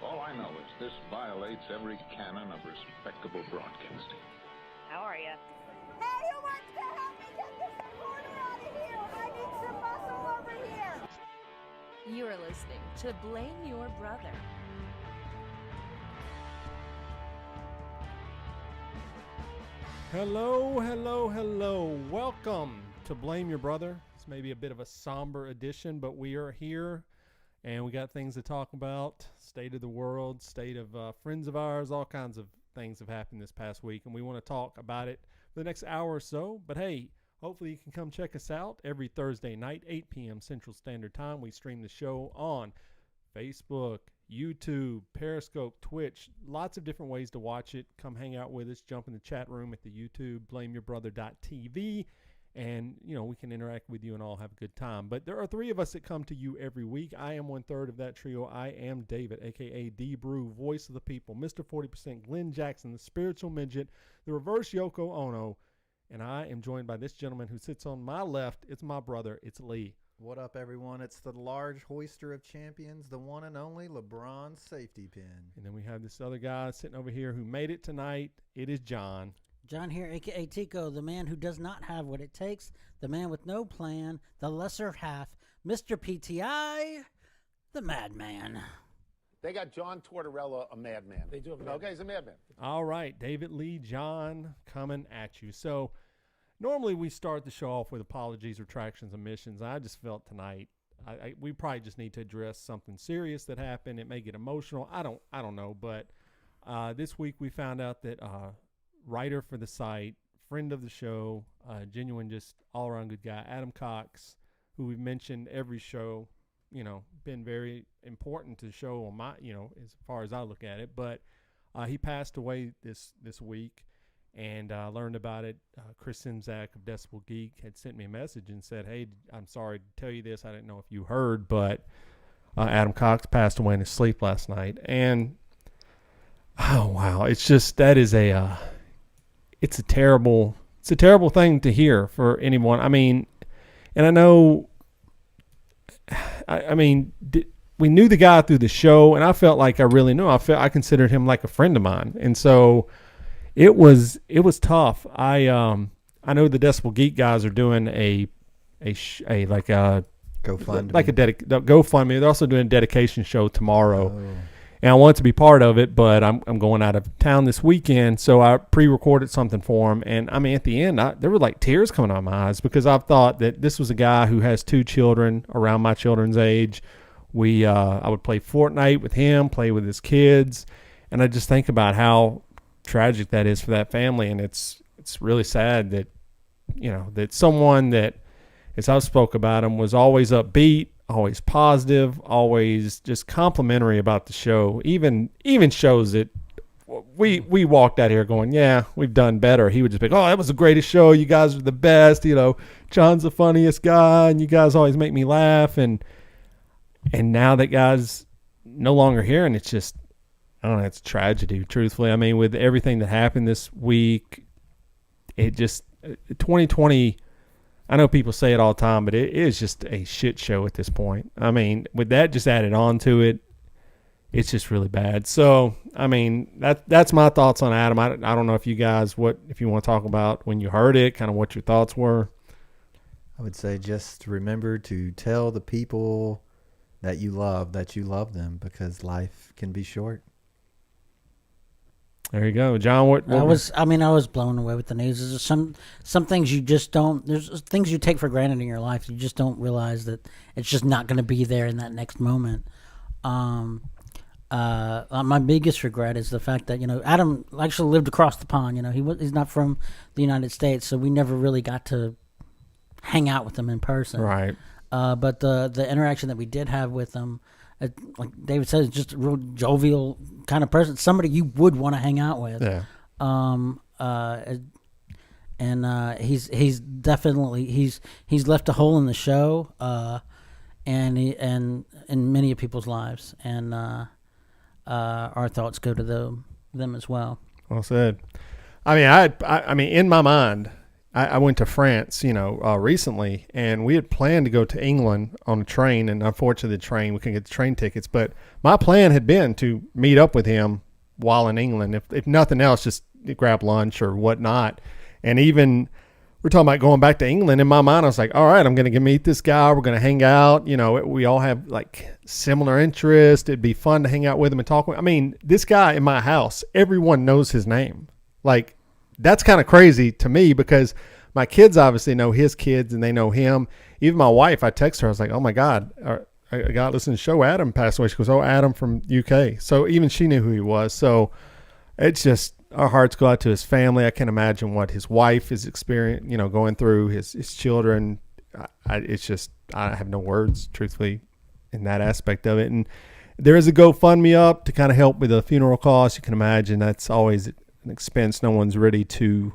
All I know is this violates every canon of respectable broadcasting. How are you? Hey, who wants to help me get this recorder out of here? I need some muscle over here. You are listening to Blame Your Brother. Hello, hello, hello. Welcome to Blame Your Brother. It's maybe a bit of a somber edition, but we are here and we got things to talk about. State of the world, state of friends of ours, all kinds of things have happened this past week, and we want to talk about it for the next hour or so. But hey, hopefully you can come check us out every Thursday night, 8 p.m. Central Standard Time. We stream the show on Facebook, YouTube, Periscope, Twitch, lots of different ways to watch it. Come hang out with us, jump in the chat room at the YouTube, blameyourbrother.tv, and, you know, we can interact with you and all have a good time. But there are three of us that come to you every week. I am one third of that trio. I am David, a.k.a. D-Brew, voice of the people, Mr. 40%, Glenn Jackson, the spiritual midget, the reverse Yoko Ono, and I am joined by this gentleman who sits on my left. It's my brother. It's Lee. What up, everyone? It's the large hoister of champions, the one and only LeBron safety pin. And then we have this other guy sitting over here who made it tonight. It is John. John here, a.k.a. Tico, the man who does not have what it takes, the man with no plan, the lesser half, Mr. PTI, the madman. They got John Tortorella, a madman. They do have a madman. Okay, he's a madman. All right, David Lee, John, coming at you. So normally we start the show off with apologies, retractions, omissions. I just felt tonight we probably just need to address something serious that happened. It may get emotional. I don't know. But this week we found out that writer for the site, friend of the show, genuine, just all around good guy, Adam Cox, who we've mentioned every show, you know, been very important to the show on my, you know, as far as I look at it. But he passed away this week. And I learned about it. Chris Simzak of Decibel Geek had sent me a message and said, hey, I'm sorry to tell you this. I didn't know if you heard, but Adam Cox passed away in his sleep last night. And, oh, wow, it's just, that is it's a terrible thing to hear for anyone. I mean, and I know, we knew the guy through the show, and I felt like I really knew. I considered him like a friend of mine. And so it was tough. I know the Decibel Geek guys are doing a GoFundMe. GoFundMe. They're also doing a dedication show tomorrow, and I wanted to be part of it, but I'm going out of town this weekend, so I pre-recorded something for him. And I mean, at the end, there were like tears coming out of my eyes because I've thought that this was a guy who has two children around my children's age. I would play Fortnite with him, play with his kids, and I just think about how tragic that is for that family. And it's really sad that, you know, that someone that, as I spoke about him, was always upbeat, always positive, always just complimentary about the show, even shows that we walked out here going, yeah, we've done better. He would just be like, oh, that was the greatest show, you guys are the best, you know, John's the funniest guy and you guys always make me laugh. And now that guy's no longer here, and it's just, I don't know, it's a tragedy, truthfully. I mean, with everything that happened this week, it just, 2020, I know people say it all the time, but it is just a shit show at this point. I mean, with that just added on to it, it's just really bad. So, I mean, that's my thoughts on Adam. I don't know if you guys, if you want to talk about when you heard it, kind of what your thoughts were. I would say just remember to tell the people that you love them, because life can be short. There you go, John. I was blown away with the news. There's some things you just don't. There's things you take for granted in your life. You just don't realize that it's just not going to be there in that next moment. My biggest regret is the fact that, you know, Adam actually lived across the pond. You know, he's not from the United States, so we never really got to hang out with him in person. Right. But the interaction that we did have with him, like David said, it's just a real jovial kind of person, somebody you would want to hang out with. Yeah. He's definitely he's left a hole in the show, and in many of people's lives, and our thoughts go to them as well. Well said. I mean, in my mind, I went to France, recently, and we had planned to go to England on a train, and unfortunately we couldn't get the train tickets. But my plan had been to meet up with him while in England, if nothing else, just grab lunch or whatnot. And even we're talking about going back to England. In my mind, I was like, all right, I'm going to meet this guy. We're going to hang out. We all have like similar interests. It'd be fun to hang out with him and talk with. I mean, this guy in my house, everyone knows his name. Like, that's kind of crazy to me because my kids obviously know his kids and they know him. Even my wife, I text her. I was like, oh my God, I got to listen to the show. Adam passed away. She goes, oh, Adam from UK. So even she knew who he was. So it's just, our hearts go out to his family. I can't imagine what his wife is experiencing, going through, his children. It's just, I have no words, truthfully, in that aspect of it. And there is a GoFundMe up to kind of help with the funeral costs. You can imagine that's always an expense no one's ready to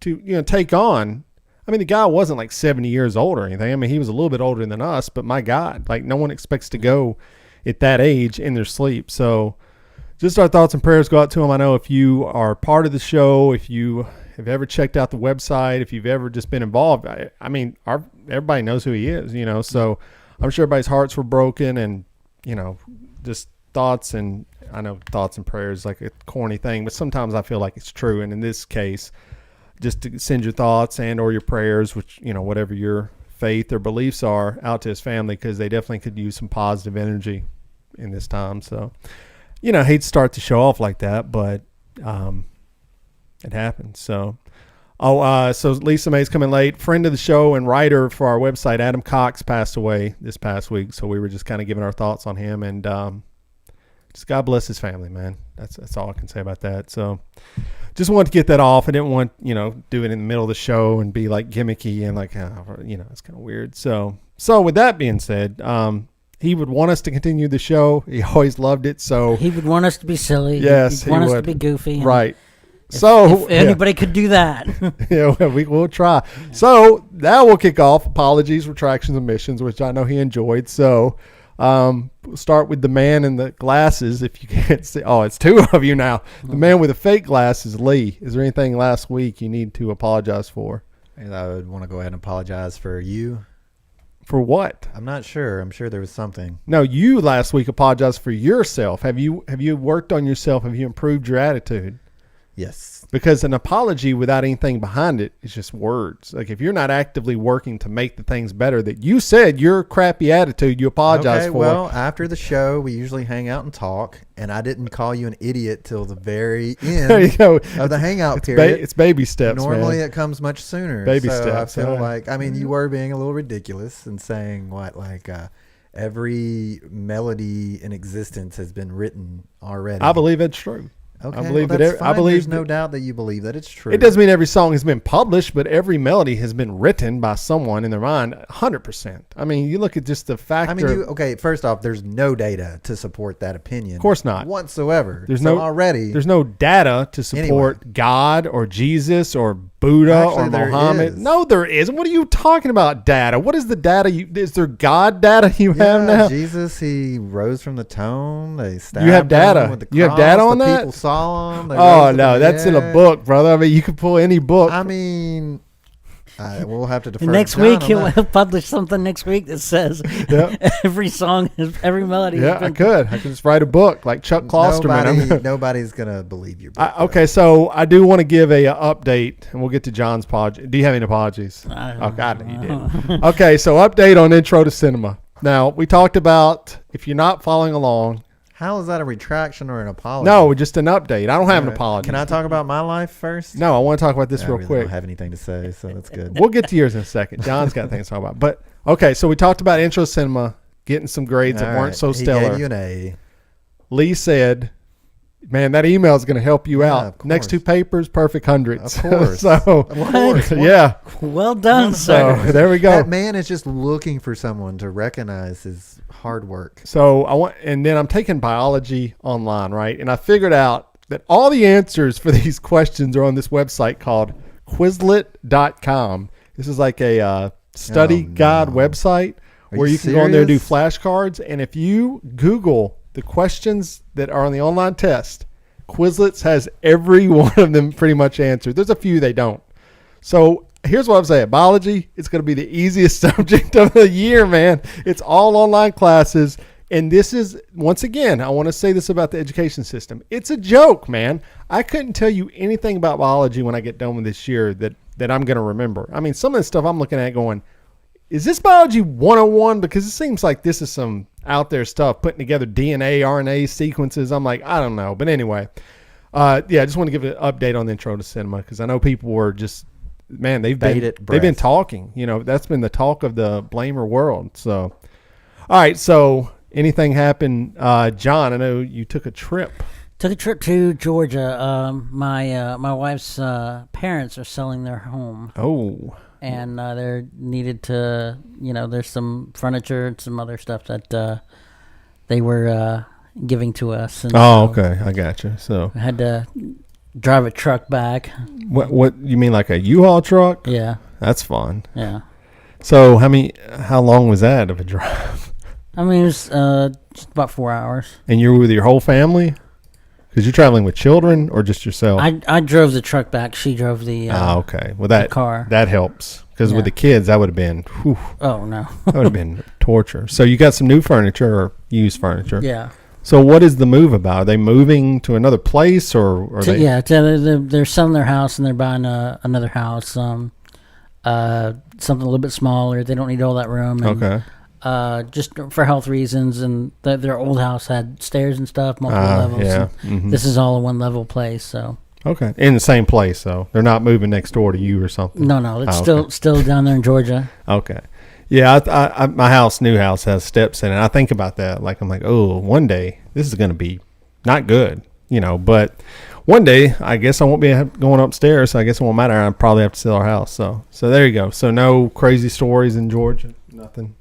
take on. I mean, the guy wasn't like 70 years old or anything. I mean, he was a little bit older than us, but my God, like no one expects to go at that age in their sleep. So just our thoughts and prayers go out to him. I know if you are part of the show, if you have ever checked out the website, if you've ever just been involved, I mean, everybody knows who he is, so I'm sure everybody's hearts were broken and, just thoughts. And I know thoughts and prayers like a corny thing, but sometimes I feel like it's true. And in this case, just to send your thoughts and or your prayers, which, whatever your faith or beliefs are, out to his family, because they definitely could use some positive energy in this time. So, I hate to start the show off like that, but it happens. So, so Lisa May's coming late. Friend of the show and writer for our website, Adam Cox, passed away this past week. So we were just kind of giving our thoughts on him, and just God bless his family, man. That's all I can say about that. So just wanted to get that off. I didn't want, do it in the middle of the show and be like gimmicky and like, it's kind of weird. So with that being said, he would want us to continue the show. He always loved it. So he would want us to be silly. Yes, he'd want us to be goofy. Right. If anybody could do that. Yeah, we'll try. So that will kick off apologies, retractions, omissions, which I know he enjoyed. So we'll start with the man in the glasses. If you can't see, it's two of you now. The man with the fake glasses, Lee. Is there anything last week you need to apologize for? And I would want to go ahead and apologize for you. For what? I'm not sure. I'm sure there was something. No, you last week apologized for yourself. Have you worked on yourself? Have you improved your attitude? Yes. Because an apology without anything behind it is just words. Like if you're not actively working to make the things better that you said your crappy attitude you apologize for. Well, after the show, we usually hang out and talk, and I didn't call you an idiot till the very end of the hangout period. It's baby steps, Normally man. It comes much sooner. Baby so steps. I feel like, you were being a little ridiculous and saying every melody in existence has been written already. I believe it's true. Okay, I believe I believe there's no doubt that you believe that it's true. It doesn't mean every song has been published, but every melody has been written by someone in their mind, 100%. I mean, you look at just the factor. First off, there's no data to support that opinion. Of course not. Whatsoever. There's no data to support God or Jesus or Buddha or Muhammad. No, there isn't. What are you talking about, data? What is the data? Is there God data you have now? Jesus, he rose from the tomb. They stabbed you have data. him with the cross. You have data on that? People saw him. Oh, no, that's in a book, brother. I mean, you can pull any book. I mean, we'll have to defer. Next week, he'll publish something next week that says every song, every melody. Yeah, I could just write a book like Chuck Klosterman. Nobody's going to believe your book. Okay, so I do want to give a update, and we'll get to John's apology. Do you have any apologies? Oh, God, you did. Okay, so update on Intro to Cinema. Now, we talked about, if you're not following along. How is that a retraction or an apology? No, just an update. I don't have an apology. Can I talk about my life first? No, I want to talk about this real quick. I don't have anything to say, so that's good. We'll get to yours in a second. John's got things to talk about. But, okay, so we talked about Intro Cinema, getting some grades that weren't so stellar. He gave you an A. Lee said, man, that email is going to help you out. Next two papers, perfect hundreds. Of course. Of course. Yeah. Well done, sir. So, there we go. That man is just looking for someone to recognize his hard work. So and then I'm taking biology online, right? And I figured out that all the answers for these questions are on this website called Quizlet.com. This is like a study guide website where you can go on there and do flashcards. And if you Google the questions that are on the online test, Quizlets has every one of them pretty much answered. There's a few they don't. So here's what I'm saying. Biology, it's going to be the easiest subject of the year, man. It's all online classes. And this is, once again, I want to say this about the education system. It's a joke, man. I couldn't tell you anything about biology when I get done with this year that I'm going to remember. I mean, some of the stuff I'm looking at going, is this biology 101? Because it seems like this is some out there stuff, putting together DNA, RNA sequences. I'm like, I don't know. But anyway, I just want to give an update on the intro to cinema because I know people were just, man, they've been talking. You know, that's been the talk of the blamer world. So, all right. So anything happened? John, I know you took a trip. Took a trip to Georgia. My wife's parents are selling their home. Oh. And they're needed to, there's some furniture and some other stuff that they were giving to us. And okay. I gotcha. So I had to drive a truck back. What you mean, like a U-Haul truck? Yeah. That's fun. Yeah. So how long was that of a drive? I mean, it was just about 4 hours. And you were with your whole family? Because you're traveling with children or just yourself? I drove the truck back. She drove the okay. Well, the car. That helps. Because with the kids, that would have been, whew, oh, no. that would have been torture. So you got some new furniture or used furniture? Yeah. So what is the move about? Are they moving to another place or they? Yeah, they're selling their house and they're buying another house. Something a little bit smaller. They don't need all that room. And, okay. Just for health reasons, and their old house had stairs and stuff, multiple levels. Yeah. Mm-hmm. This is all a one level place, so. Okay, in the same place, though. They're not moving next door to you or something. No, it's still down there in Georgia. Okay, yeah. I my new house has steps in it. I think about that. Like I'm like, oh, one day this is going to be not good, But one day, I guess I won't be going upstairs. So I guess it won't matter. I probably have to sell our house. So there you go. So no crazy stories in Georgia. Nothing.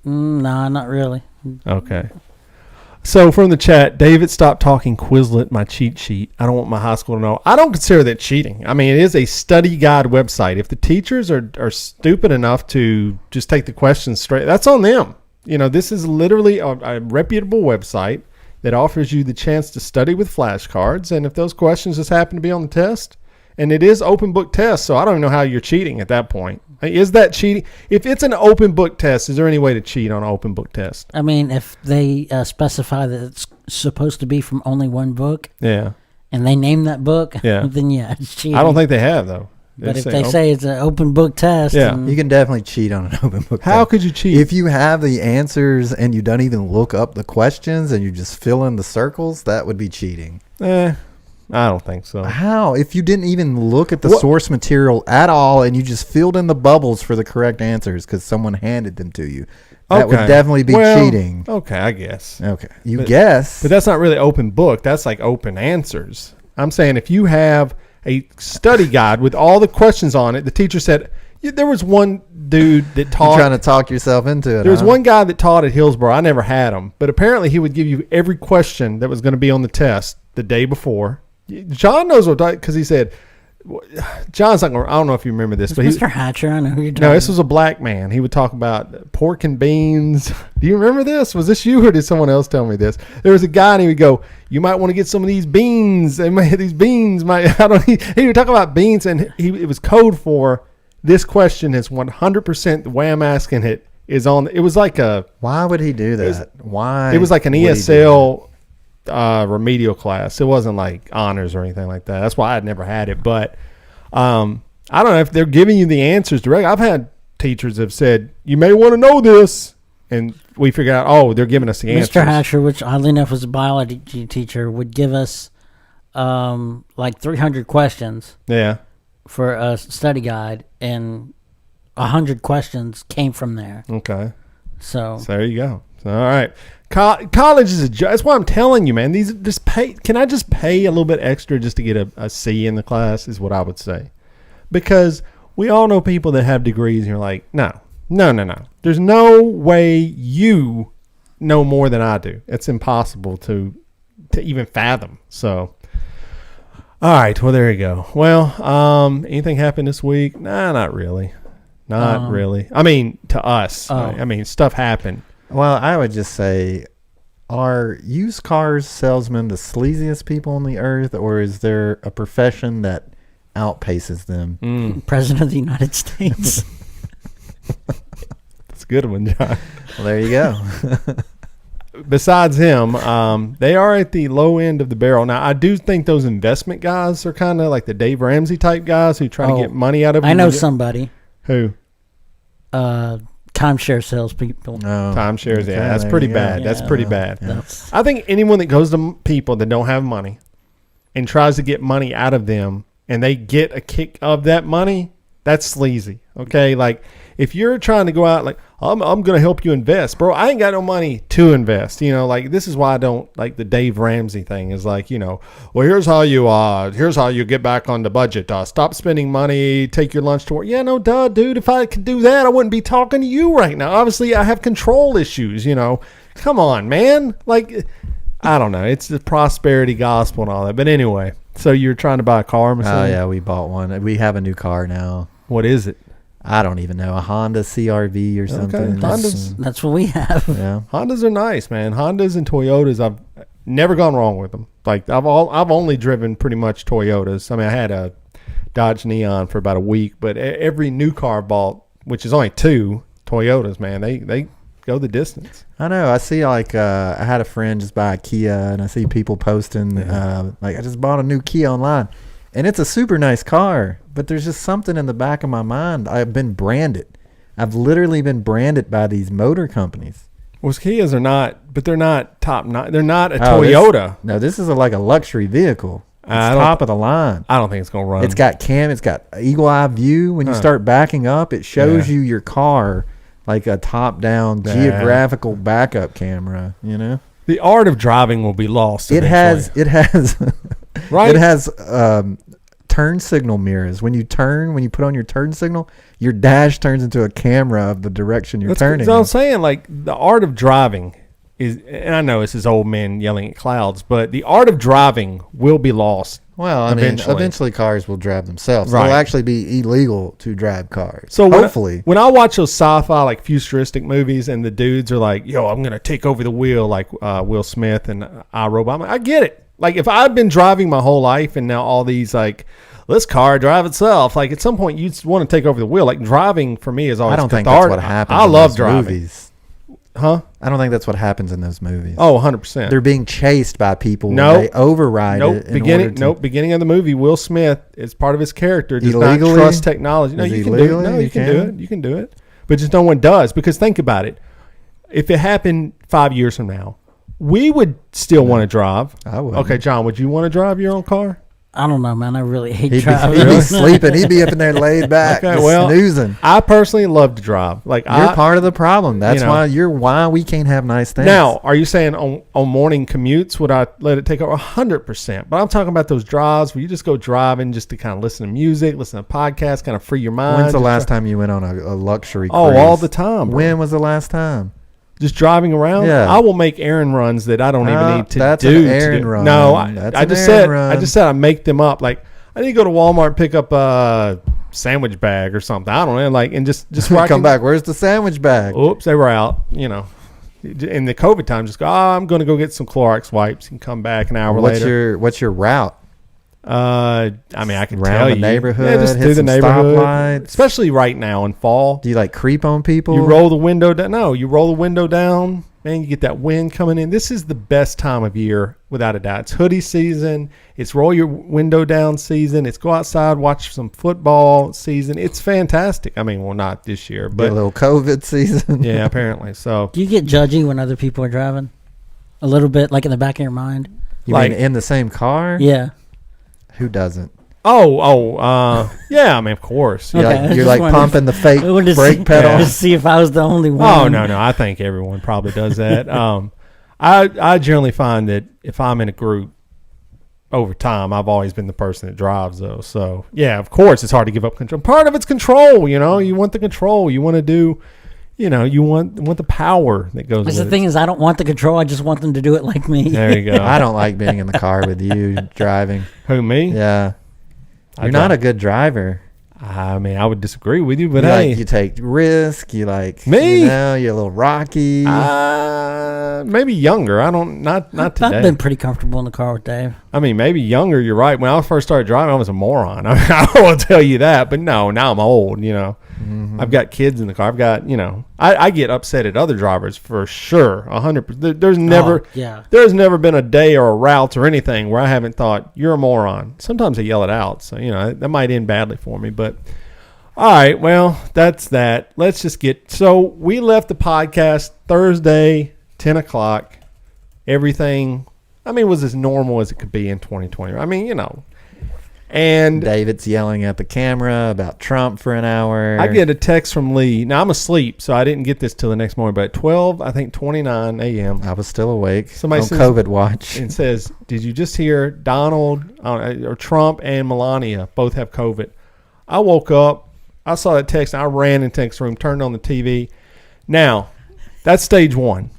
Nah, not really. Okay. So from the chat, David, stop talking Quizlet, my cheat sheet. I don't want my high school to know. I don't consider that cheating. I mean, it is a study guide website. If the teachers are stupid enough to just take the questions straight, that's on them. This is literally a reputable website that offers you the chance to study with flashcards. And if those questions just happen to be on the test, and it is open book test, so I don't even know how you're cheating at that point. Is that cheating? If it's an open book test, is there any way to cheat on an open book test? I mean, if they specify that it's supposed to be from only one book, yeah, and they name that book, then it's cheating. I don't think they have, though. But if they say it's an open book test, you can definitely cheat on an open book test. How could you cheat? If you have the answers and you don't even look up the questions and you just fill in the circles, that would be cheating. I don't think so. How? If you didn't even look at the source material at all and you just filled in the bubbles for the correct answers because someone handed them to you, that would definitely be cheating. Okay, I guess. Okay. Guess. But that's not really open book. That's like open answers. I'm saying if you have a study guide with all the questions on it, the teacher said, there was one dude that taught. You're trying to talk yourself into it. There was one guy that taught at Hillsborough. I never had him. But apparently he would give you every question that was going to be on the test the day before. John knows what, because he said, John's not going to, I don't know if you remember this, but Mr. Hatcher, I know who you're talking about. No, this was a black man. He would talk about pork and beans. Do you remember this? Was this you or did someone else tell me this? There was a guy and he would go, you might want to get some of these beans. These beans might, he would talk about beans and it was code for this question is 100% the way I'm asking it is on, it was like a. Why would he do that? Why? It was like an ESL remedial class. It wasn't like honors or anything like that. That's why I'd never had it. But I don't know if they're giving you the answers direct. I've had teachers have said, you may want to know this. And we figure out, they're giving us the answers. Mr. Hatcher, which oddly enough was a biology teacher, would give us like 300 questions for a study guide. And 100 questions came from there. Okay. So there you go. So, all right. College is a job. That's why I'm telling you, man. These just pay. Can I just pay a little bit extra just to get a C in the class? Is what I would say, because we all know people that have degrees, and you're like, no. There's no way you know more than I do. It's impossible to even fathom. So, all right. Well, there you go. Well, anything happened this week? Nah, not really. Not really. I mean, to us. I mean, stuff happened. Well, I would just say, are used cars salesmen the sleaziest people on the earth, or is there a profession that outpaces them. President of the United States. That's a good one, John. Well, there you go. Besides him, they are at the low end of the barrel. Now, I do think those investment guys are kind of like the Dave Ramsey type guys who try to get money out of you. I know somebody. Who? Timeshare salespeople. Oh, Timeshares, okay, yeah. That's there pretty you go. bad. That's pretty bad. Yeah. I think anyone that goes to people that don't have money and tries to get money out of them and they get a kick of that money, that's sleazy. Okay? Like, if you're trying to go out like, I'm going to help you invest. Bro, I ain't got no money to invest. You know, like, this is why I don't like the Dave Ramsey thing is like, you know, well, here's how you get back on the budget. Stop spending money, take your lunch to work. Yeah, no, duh, dude. If I could do that, I wouldn't be talking to you right now. Obviously, I have control issues, you know. Come on, man. Like, I don't know. It's the prosperity gospel and all that. But anyway, so you're trying to buy a car, Mr. Oh, yeah, we bought one. We have a new car now. What is it? I don't even know. A Honda CRV or something. That's what we have. Yeah. Hondas are nice, man. Hondas and Toyotas, I've never gone wrong with them. Like, I've only driven pretty much Toyotas. I mean, I had a Dodge Neon for about a week, but every new car I bought, which is only 2 Toyotas, man, they go the distance. I know. I see, like, I had a friend just buy a Kia, and I see people posting, like, I just bought a new Kia online. And it's a super nice car, but there's just something in the back of my mind. I've been branded. I've literally been branded by these motor companies. Well, Kias are not, but they're not top notch. They're not a Toyota. This is like a luxury vehicle. It's top of the line. I don't think it's going to run. It's got eagle eye view. When you start backing up, it shows you your car like a top down geographical backup camera, you know? The art of driving will be lost. It has right. It has turn signal mirrors. When you put on your turn signal, your dash turns into a camera of the direction you're turning. That's what I'm saying. Like, the art of driving is, and I know it's this old man yelling at clouds, but the art of driving will be lost. Well, I mean, eventually cars will drive themselves. Right. It'll actually be illegal to drive cars. So hopefully, when I watch those sci-fi, like, futuristic movies and the dudes are like, yo, I'm going to take over the wheel, like Will Smith and iRobot, I'm like, I get it. Like, if I've been driving my whole life and now all these, like, this car drive itself, like, at some point you want to take over the wheel. Like, driving for me is always cathartic. I don't think that's what happens. I love driving. Movies. Huh? I don't think that's what happens in those movies. Oh, 100%. They're being chased by people. No, they override it. Beginning of the movie, Will Smith, is part of his character, does illegally? not trust technology. No, you can do it. No, you can do it. You can do it. But just no one does. Because think about it. If it happened 5 years from now, we would still want to drive. I would. Okay, John, would you want to drive your own car? I don't know, man. I really hate driving. He'd be sleeping. He'd be up in there laid back, snoozing. I personally love to drive. Like, you're part of the problem. That's why we can't have nice things. Now, are you saying on morning commutes would I let it take over? 100%. But I'm talking about those drives where you just go driving just to kind of listen to music, listen to podcasts, kind of free your mind. When's the last time you went on a luxury cruise? Oh, all the time. Bro. When was the last time? Just driving around. Yeah. I will make errand runs that I don't even need to that's do. An errand run. No, I just said I make them up. Like, I need to go to Walmart and pick up a sandwich bag or something. I don't know. Like, and just come back. Where's the sandwich bag? Oops, they were out. You know, in the COVID time, just go. I'm going to go get some Clorox wipes and come back an hour later. What's your route? I mean, I can around tell the you. neighborhood, yeah, just hit through the some neighborhood, stoplights. especially right now in fall. Do you like creep on people? You roll the window down. No, you roll the window down. Man, you get that wind coming in. This is the best time of year, without a doubt. It's hoodie season. It's roll your window down season. It's go outside, watch some football season. It's fantastic. I mean, well, not this year, but a little COVID season. Yeah, apparently. So, do you get judgy when other people are driving? A little bit, like in the back of your mind. You mean in the same car? Yeah. Who doesn't? Yeah, I mean, of course. You're like pumping the fake brake pedal. Just see if I was the only one. Oh, no. I think everyone probably does that. I generally find that if I'm in a group over time, I've always been the person that drives, though. So, yeah, of course, it's hard to give up control. Part of it's control, you know. You want the control. You want to do, you know, you want the power that goes with it. The thing is, I don't want the control. I just want them to do it like me. There you go. I don't like being in the car with you driving. Who, me? Yeah. You're not a good driver. I mean, I would disagree with you, but you hey, you take risk. You Me? You're a little rocky. maybe younger. I don't not today. I've been pretty comfortable in the car with Dave. I mean, maybe younger. You're right. When I first started driving, I was a moron. I will tell you that. But no, now I'm old. I've got kids in the car. I've got I get upset at other drivers for sure. 100%. There's never been a day or a route or anything where I haven't thought you're a moron. Sometimes I yell it out, so that might end badly for me. But all right, well, that's that. Let's just get. So we left the podcast Thursday, 10 o'clock. Everything, was as normal as it could be in 2020. And David's yelling at the camera about Trump for an hour. I get a text from Lee. Now, I'm asleep, so I didn't get this till the next morning. But at 12:29 a.m., I was still awake. Somebody on says, COVID watch. And says, did you just hear Donald or Trump and Melania both have COVID? I woke up. I saw that text. And I ran in the text room, turned on the TV. Now, that's stage one.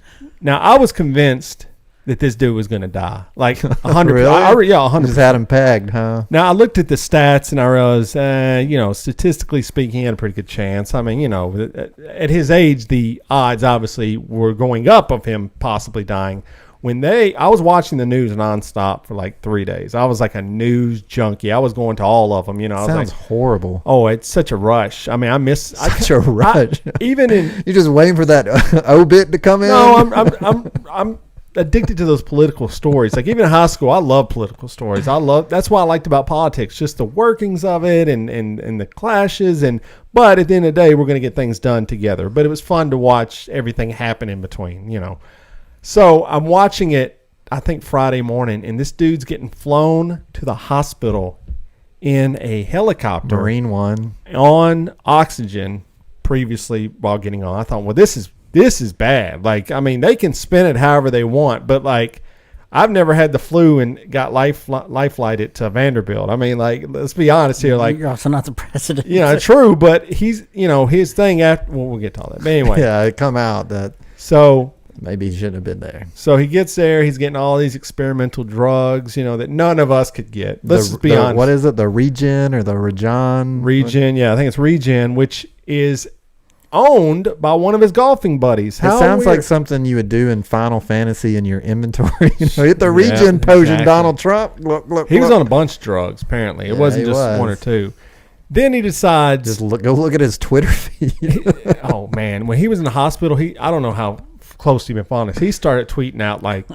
Now, I was convinced that this dude was going to die. Like 100. Really? Yeah, 100. Just had him pegged, huh? Now, I looked at the stats and I realized, statistically speaking, he had a pretty good chance. At his age, the odds obviously were going up of him possibly dying. I was watching the news nonstop for like 3 days. I was like a news junkie. I was going to all of them. Sounds horrible. Oh, it's such a rush. I miss such a rush. Even in you're just waiting for that obit to come in. No, I'm addicted to those political stories. Like even in high school, I love political stories. That's what I liked about politics, just the workings of it and the clashes. But at the end of the day, we're going to get things done together. But it was fun to watch everything happen in between. So I'm watching it, I think Friday morning, and this dude's getting flown to the hospital in a helicopter. Marine One. On oxygen previously while getting on. I thought, well, this is bad. Like, they can spin it however they want, but like, I've never had the flu and got life flighted to Vanderbilt. Let's be honest here. Like, you're also not the president. True, but he's, his thing after. Well, we'll get to all that. But anyway, yeah, it come out that so maybe he shouldn't have been there. So he gets there. He's getting all these experimental drugs, that none of us could get. Let's be honest. What is it? The Regen or the Regen? Regen, yeah, I think it's Regen, which is owned by one of his golfing buddies. It sounds like something you would do in Final Fantasy in your inventory. Hit the Regen potion, exactly. Donald Trump. Look. He was on a bunch of drugs, apparently. It wasn't just one or two. Then he decides... Just go look at his Twitter feed. Oh, man. When he was in the hospital, I don't know how close he'd been following us. He started tweeting out like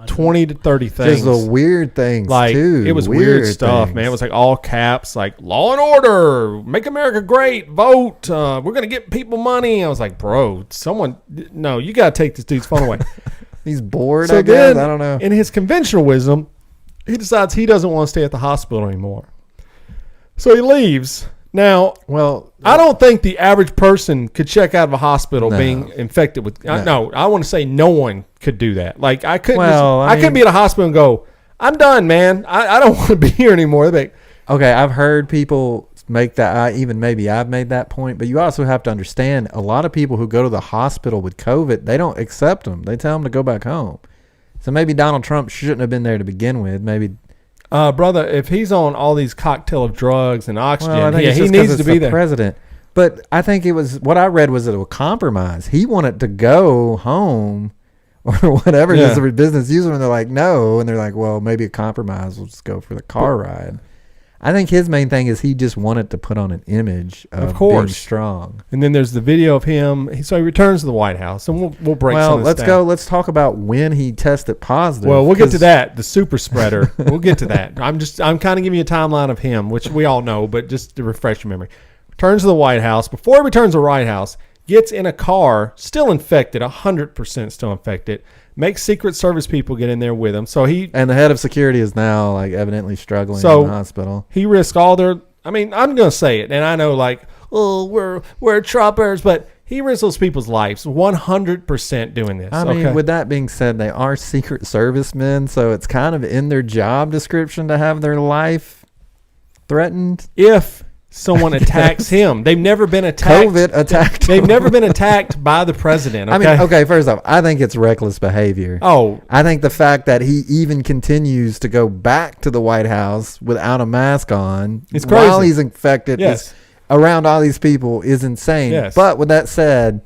20 to 30 things. Just the weird things, too. It was weird stuff, man. It was like all caps, like law and order, make America great, vote, we're going to get people money. I was like, bro, no, you got to take this dude's phone away. He's bored, so I guess. I don't know. In his conventional wisdom, he decides he doesn't want to stay at the hospital anymore. So he leaves. Now, I don't think the average person could check out of a hospital being infected with. No, I want to say no one could do that. Like I couldn't. I couldn't be at a hospital and go, "I'm done, man. I don't want to be here anymore." Okay, I've heard people make that. Maybe I've made that point, but you also have to understand a lot of people who go to the hospital with COVID, they don't accept them. They tell them to go back home. So maybe Donald Trump shouldn't have been there to begin with. Maybe. Brother, if he's on all these cocktail of drugs and oxygen, he needs to be there. President. But I think what I read was it was a compromise. He wanted to go home or whatever it is the business user, and they're like, no. And they're like, well, maybe a compromise. We'll just go for the car ride. I think his main thing is he just wanted to put on an image of being strong. And then there's the video of him. So he returns to the White House, and we'll break some of this down. Let's talk about when he tested positive. Well, we'll get to that. The super spreader. We'll get to that. I'm kind of giving you a timeline of him, which we all know, but just to refresh your memory. Returns to the White House. Before he returns to the White House, gets in a car, still infected, 100% still infected. Makes Secret Service people get in there with him. And the head of security is now like evidently struggling in the hospital. He risks all their. I'm going to say it, and I know we're Trumpers, but he risks those people's lives 100% doing this. I mean, with that being said, they are Secret Service men, so it's kind of in their job description to have their life threatened. If someone attacks him. They've never been attacked. COVID attacked They've never been attacked by the president. Okay? First off, I think it's reckless behavior. Oh. I think the fact that he even continues to go back to the White House without a mask on it's crazy. while he's infected around all these people is insane. Yes. But with that said,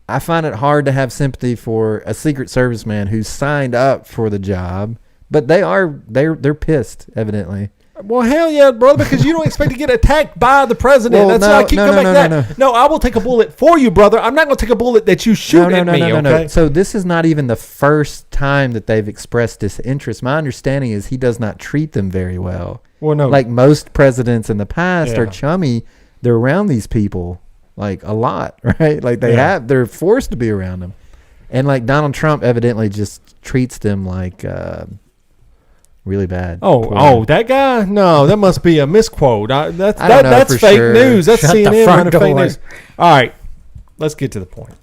I find it hard to have sympathy for a Secret Service man who signed up for the job, but they're pissed, evidently. Well, hell yeah, brother, because you don't expect to get attacked by the president. That's why I keep coming back to that. No, I will take a bullet for you, brother. I'm not going to take a bullet that you shoot at me, okay? So this is not even the first time that they've expressed disinterest. My understanding is he does not treat them very well. Well, no. Like most presidents in the past are chummy. They're around these people like a lot, right? Like they're forced to be around them. And like Donald Trump evidently just treats them like really bad. Oh, that guy? No, that must be a misquote. That's fake news. That's CNN running fake news. All right, let's get to the point.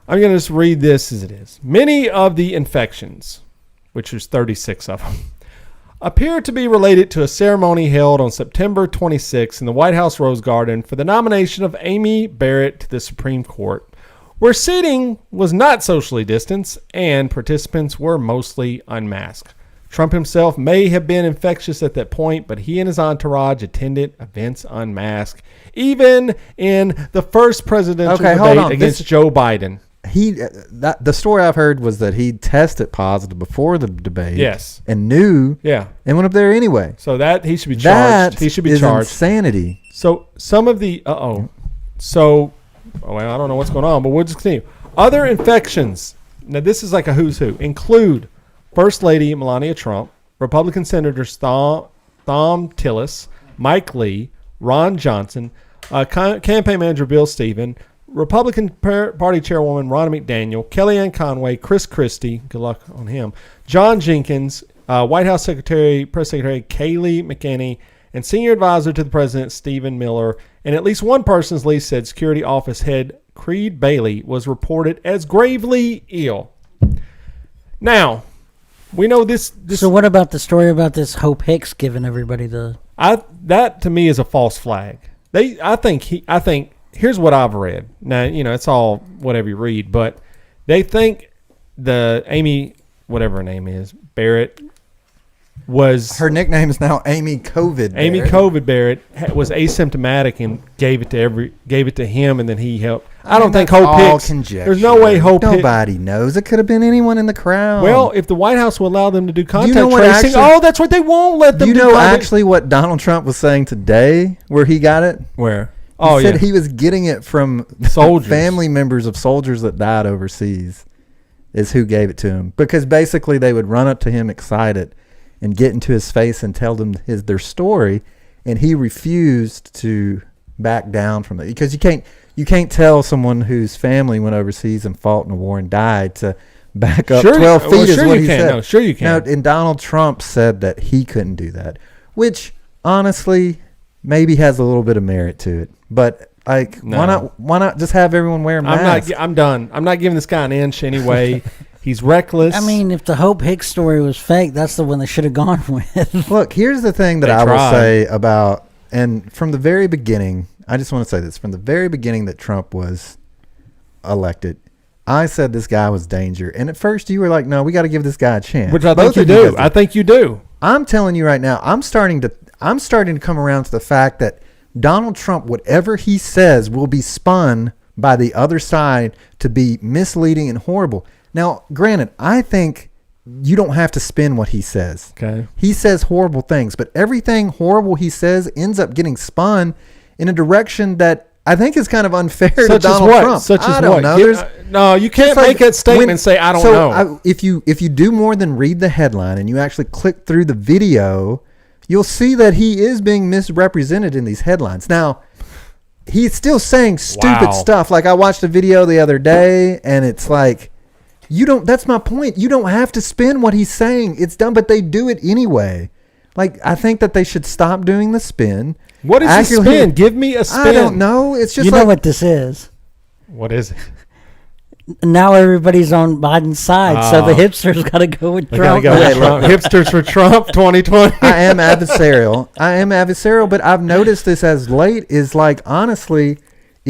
I'm going to just read this as it is. Many of the infections, which is 36 of them, appear to be related to a ceremony held on September 26 in the White House Rose Garden for the nomination of Amy Barrett to the Supreme Court, where seating was not socially distanced and participants were mostly unmasked. Trump himself may have been infectious at that point, but he and his entourage attended events unmasked, even in the first presidential debate against Joe Biden. The story I've heard was that he tested positive before the debate. Yes. And knew. Yeah. And went up there anyway. So that he should be charged. He should be charged. Insanity. So some of the I don't know what's going on, but we'll just continue. Other infections. Now this is like a who's who. Include First Lady Melania Trump, Republican Senators Thom Tillis, Mike Lee, Ron Johnson, campaign manager Bill Stephen, Republican Party Chairwoman Ronna McDaniel, Kellyanne Conway, Chris Christie, good luck on him, John Jenkins, White House Press Secretary Kayleigh McEnany, and Senior Advisor to the President Stephen Miller, and at least one person, as Lee said, Security Office Head Creed Bailey, was reported as gravely ill. Now, we know this. So what about the story about this Hope Hicks giving everybody the? That to me is a false flag. I think here's what I've read. Now it's all whatever you read, but they think the Amy, whatever her name is, Barrett, was her nickname is now Amy COVID. Amy COVID Barrett was asymptomatic and gave it to him, and then he helped. I don't think Hope Hicks. Conjecture. There's no way Hope Hicks. Nobody knows. It could have been anyone in the crowd. Well, if the White House will allow them to do contact tracing, that's what they won't let them do. You know actually what Donald Trump was saying today, where he got it? Where? He said he was getting it from soldiers, family members of soldiers that died overseas, is who gave it to him. Because basically they would run up to him excited and get into his face and tell them their story, and he refused to back down from it. Because you can't tell someone whose family went overseas and fought in a war and died to back up 12 feet is what he said. No, sure you can. Now, and Donald Trump said that he couldn't do that, which honestly maybe has a little bit of merit to it. But why not just have everyone wear masks? I'm done. I'm not giving this guy an inch anyway. He's reckless. I mean, if the Hope Hicks story was fake, that's the one they should have gone with. Look, here's the thing that I will say about, and from the very beginning, I just want to say this. From the very beginning that Trump was elected, I said this guy was danger. And at first you were like, no, we got to give this guy a chance. Which I think you do. I think you do. I'm telling you right now, I'm starting to come around to the fact that Donald Trump, whatever he says, will be spun by the other side to be misleading and horrible. Now, granted, I think you don't have to spin what he says. Okay. He says horrible things, but everything horrible he says ends up getting spun in a direction that I think is kind of unfair to Donald Trump. Such as I don't know. No, you can't make that statement and say, I don't know. If you do more than read the headline and you actually click through the video, you'll see that he is being misrepresented in these headlines. Now, he's still saying stupid stuff. Like I watched a video the other day and it's like, that's my point. You don't have to spin what he's saying. It's done, but they do it anyway. Like, I think that they should stop doing the spin. What is a spin? Give me a spin. I don't know. It's just you know what this is. What is it? Now everybody's on Biden's side, so the hipsters got to go with Trump. Hipsters for Trump 2020. I am adversarial, but I've noticed this as late is like, honestly,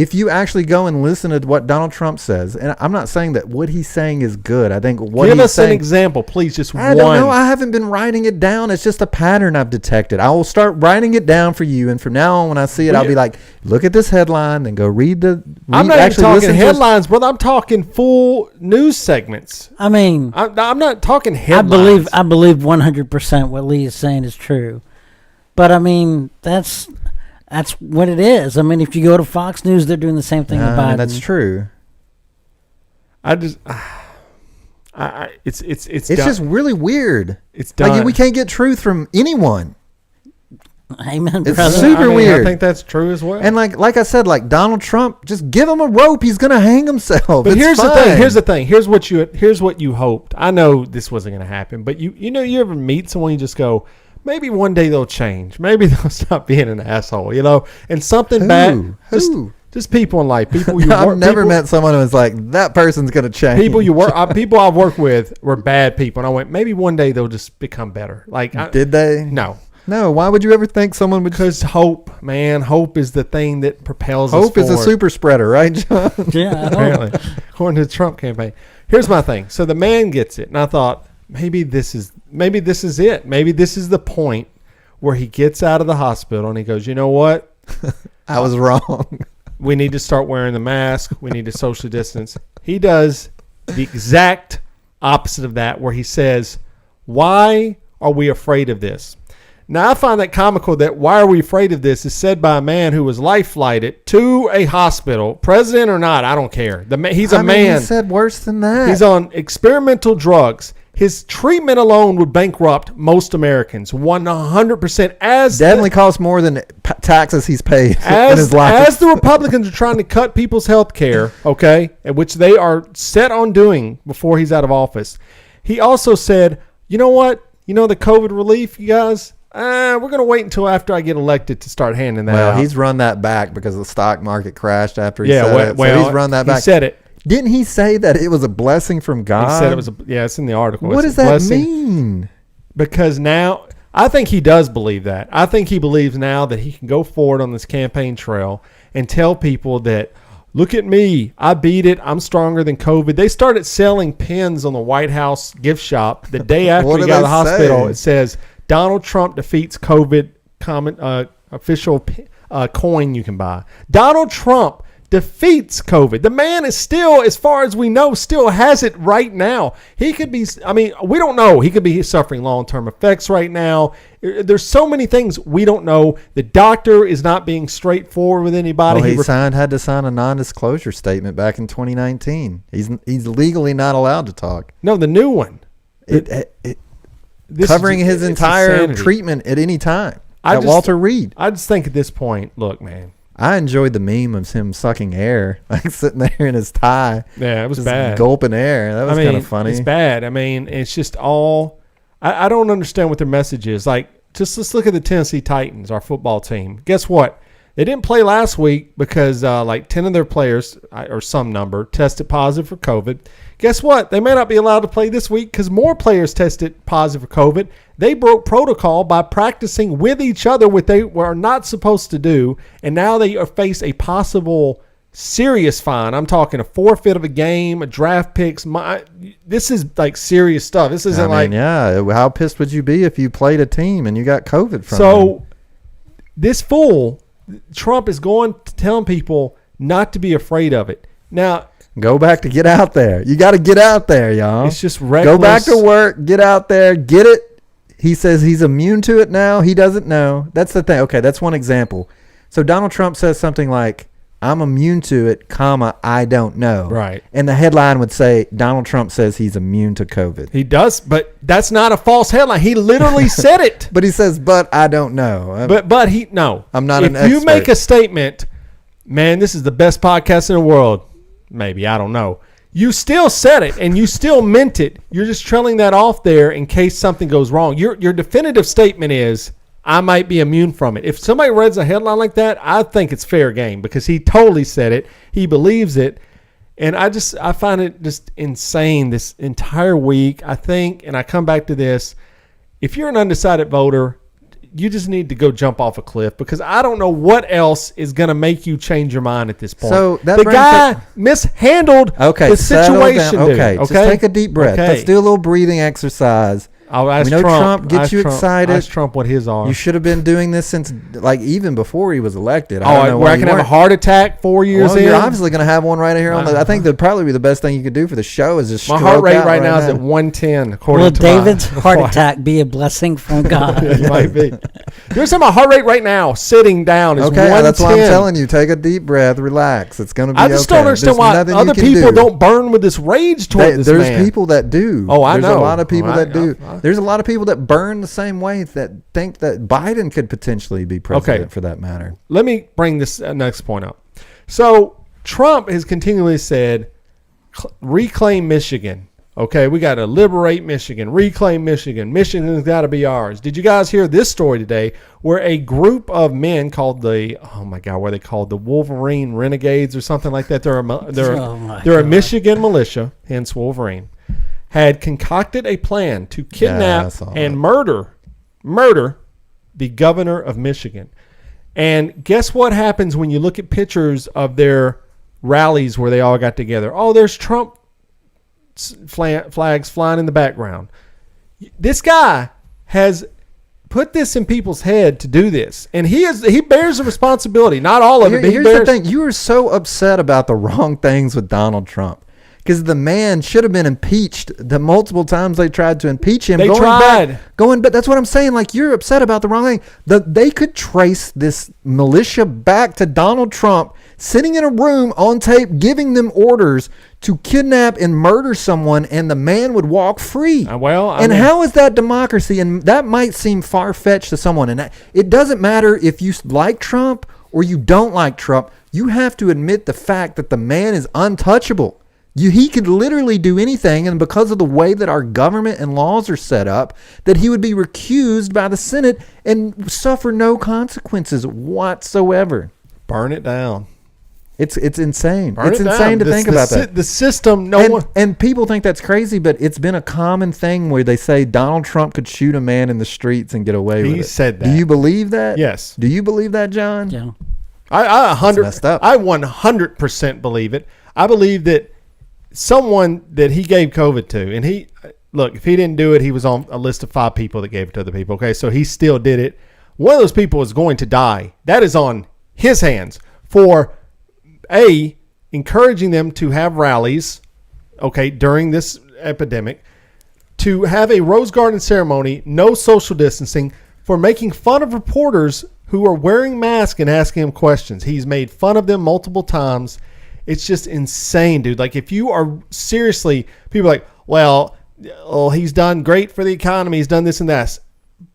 if you actually go and listen to what Donald Trump says, and I'm not saying that what he's saying is good. I think what Give he's us saying, an example, please. Just one. I don't know. I haven't been writing it down. It's just a pattern I've detected. I will start writing it down for you, and from now on, when I see it, I'll be like, look at this headline, then go read the. I'm not even talking headlines, brother. I'm talking full news segments. I mean, I'm not talking headlines. I believe 100% what Lee is saying is true, but I mean that's what it is. I mean, if you go to Fox News, they're doing the same thing about it. That's true. It's just really weird. It's done. Like, we can't get truth from anyone. Amen, It's brother. super weird. I think that's true as well. And like I said, like Donald Trump, just give him a rope. He's gonna hang himself. But It's here's fine. the thing. Here's what you hoped. I know this wasn't going to happen, but you know, you ever meet someone, you just go, maybe one day they'll change. Maybe they'll stop being an asshole, you know? And something bad. Who? Just people in life. People you I've work. never met someone who was like, that person's gonna change. People people I've worked with were bad people, and I went, maybe one day they'll just become better. Like, did they? No. Why would you ever think someone would? Because hope, man, hope is the thing that propels us Hope is a forward. super spreader, right, John? Yeah, Apparently, according to the Trump campaign. Here's my thing. So the man gets it, and I thought maybe this is it. Maybe this is the point where he gets out of the hospital and he goes, you know what? I was wrong. We need to start wearing the mask. We need to socially distance. He does the exact opposite of that, where he says, why are we afraid of this? Now, I find that comical that why are we afraid of this is said by a man who was life flighted to a hospital, president or not, I don't care. He's a man. He said worse than that. He's on experimental drugs. His treatment alone would bankrupt most Americans 100%. Definitely costs more than taxes he's paid in his life. As the Republicans are trying to cut people's health care, okay, which they are set on doing before he's out of office, he also said, you know what? You know the COVID relief, you guys? We're going to wait until after I get elected to start handing that out. Well, he's run that back because the stock market crashed after he said it. So he's run that back. He said it. Didn't he say that it was a blessing from God? He said it was it's in the article. What does that mean? Because now, I think he does believe that. I think he believes now that he can go forward on this campaign trail and tell people that, look at me, I beat it, I'm stronger than COVID. They started selling pins on the White House gift shop the day after he got out of the hospital. It says, Donald Trump defeats COVID, official coin you can buy. Donald Trump defeats COVID. The man is still, as far as we know, still has it right now. He could be, we don't know. He could be suffering long-term effects right now. There's so many things we don't know. The doctor is not being straightforward with anybody. Well, had to sign a non-disclosure statement back in 2019. He's legally not allowed to talk. No, the new one. Covering his entire treatment at any time. Walter Reed. I just think at this point, look, man. I enjoyed the meme of him sucking air, like sitting there in his tie. Yeah, it was bad. Gulping air. That was kind of funny. It's bad. It's just all. I don't understand what their message is. Like, let's look at the Tennessee Titans, our football team. Guess what? They didn't play last week because 10 of their players, or some number, tested positive for COVID. Guess what? They may not be allowed to play this week because more players tested positive for COVID. They broke protocol by practicing with each other, what they were not supposed to do, and now they face a possible serious fine. I'm talking a forfeit of a game, a draft picks. This is like serious stuff. This isn't how pissed would you be if you played a team and you got COVID from So this fool, Trump, is going to telling people not to be afraid of it. Now, go back to get out there. You got to get out there, y'all. It's just reckless. Go back to work. Get out there. Get it. He says he's immune to it now. He doesn't know. That's the thing. Okay, that's one example. So Donald Trump says something like, I'm immune to it, I don't know. Right. And the headline would say, Donald Trump says he's immune to COVID. He does, but that's not a false headline. He literally said it. But he says, but I don't know. I'm not an expert. If you make a statement, man, this is the best podcast in the world, maybe, I don't know. You still said it, and you still meant it. You're just trailing that off there in case something goes wrong. Your definitive statement is, I might be immune from it. If somebody reads a headline like that, I think it's fair game because he totally said it. He believes it. And I find it just insane this entire week. I think, and I come back to this, if you're an undecided voter, you just need to go jump off a cliff, because I don't know what else is going to make you change your mind at this point. So that the brings guy up- mishandled Okay, the settle situation. down. Dude. Okay, just take a deep breath. Okay. Let's do a little breathing exercise. I'll ask We know Trump gets Ask you Trump. excited. Ask Trump what his are. You should have been doing this since, like, even before he was elected. Where I can have a heart attack 4 years in. You're obviously going to have one right here on the. I think that'd probably be the best thing you could do for the show is just my stroke heart rate out right now is at 110. According Will to David's heart wife. attack be a blessing from God? It might be. You're saying my heart rate right now, sitting down, is Okay, 110. that's why I'm telling you. Take a deep breath, relax. It's going to be. I just okay. don't understand There's why nothing other you can people do. don't burn with this rage toward this There's man. people that do. Oh, I There's know. a lot of people that do. I- There's a lot of people that burn the same way, that think that Biden could potentially be president for that matter. Let me bring this next point up. So Trump has continually said, reclaim Michigan. Okay, we got to liberate Michigan, reclaim Michigan. Michigan's got to be ours. Did you guys hear this story today where a group of men called the Wolverine Renegades or something like that? They're a Michigan militia, hence Wolverine, had concocted a plan to kidnap and murder the governor of Michigan. And guess what happens when you look at pictures of their rallies where they all got together? Oh, there's Trump flags flying in the background. This guy has put this in people's head to do this, and he bears the responsibility. Not all of it, but Here's the thing. You are so upset about the wrong things with Donald Trump, because the man should have been impeached the multiple times they tried to impeach him. They tried. But that's what I'm saying. Like, you're upset about the wrong thing. They could trace this militia back to Donald Trump sitting in a room on tape, giving them orders to kidnap and murder someone, and the man would walk free. How is that democracy? And that might seem far-fetched to someone. And it doesn't matter if you like Trump or you don't like Trump. You have to admit the fact that the man is untouchable. He could literally do anything, and because of the way that our government and laws are set up, that he would be recused by the Senate and suffer no consequences whatsoever. Burn it down. It's insane. Burn it's it insane down. to think about that. The system, and people think that's crazy, but it's been a common thing where they say Donald Trump could shoot a man in the streets and get away with it. He said that. Do you believe that? Yes. Do you believe that, John? Yeah. I 100% believe it. I believe that someone that he gave COVID to, and if he didn't do it, he was on a list of 5 people that gave it to other people. Okay, so he still did it. One of those people is going to die. That is on his hands for encouraging them to have rallies, okay, during this epidemic, to have a Rose Garden ceremony, no social distancing, for making fun of reporters who are wearing masks and asking him questions. He's made fun of them multiple times. It's just insane, dude. Like, if you are seriously, people are like, well, he's done great for the economy. He's done this and that.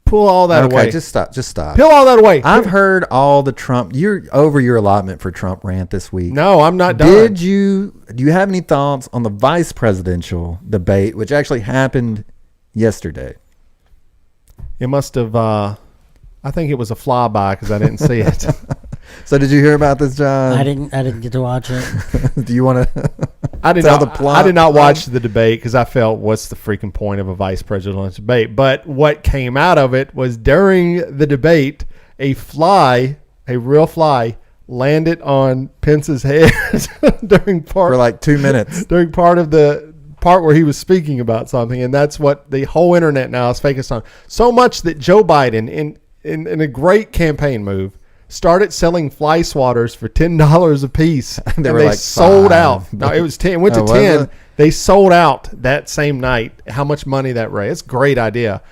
Pull all that away. Okay, just stop. Pull all that away. I've heard all the Trump. You're over your allotment for Trump rant this week. No, I'm not done. Do you have any thoughts on the vice presidential debate, which actually happened yesterday? It must have, I think it was a flyby because I didn't see it. So did you hear about this, John? I didn't get to watch it. Do you want to I did tell not, the plot? I did not watch the debate because I felt, what's the freaking point of a vice presidential debate? But what came out of it was, during the debate, a real fly, landed on Pence's head for like 2 minutes. During part where he was speaking about something, and that's what the whole internet now is focused on. So much that Joe Biden, in a great campaign move, started selling fly swatters for $10 a piece. They sold out. No, it was 10. It went to 10. They sold out that same night. How much money that raised? It's a great idea.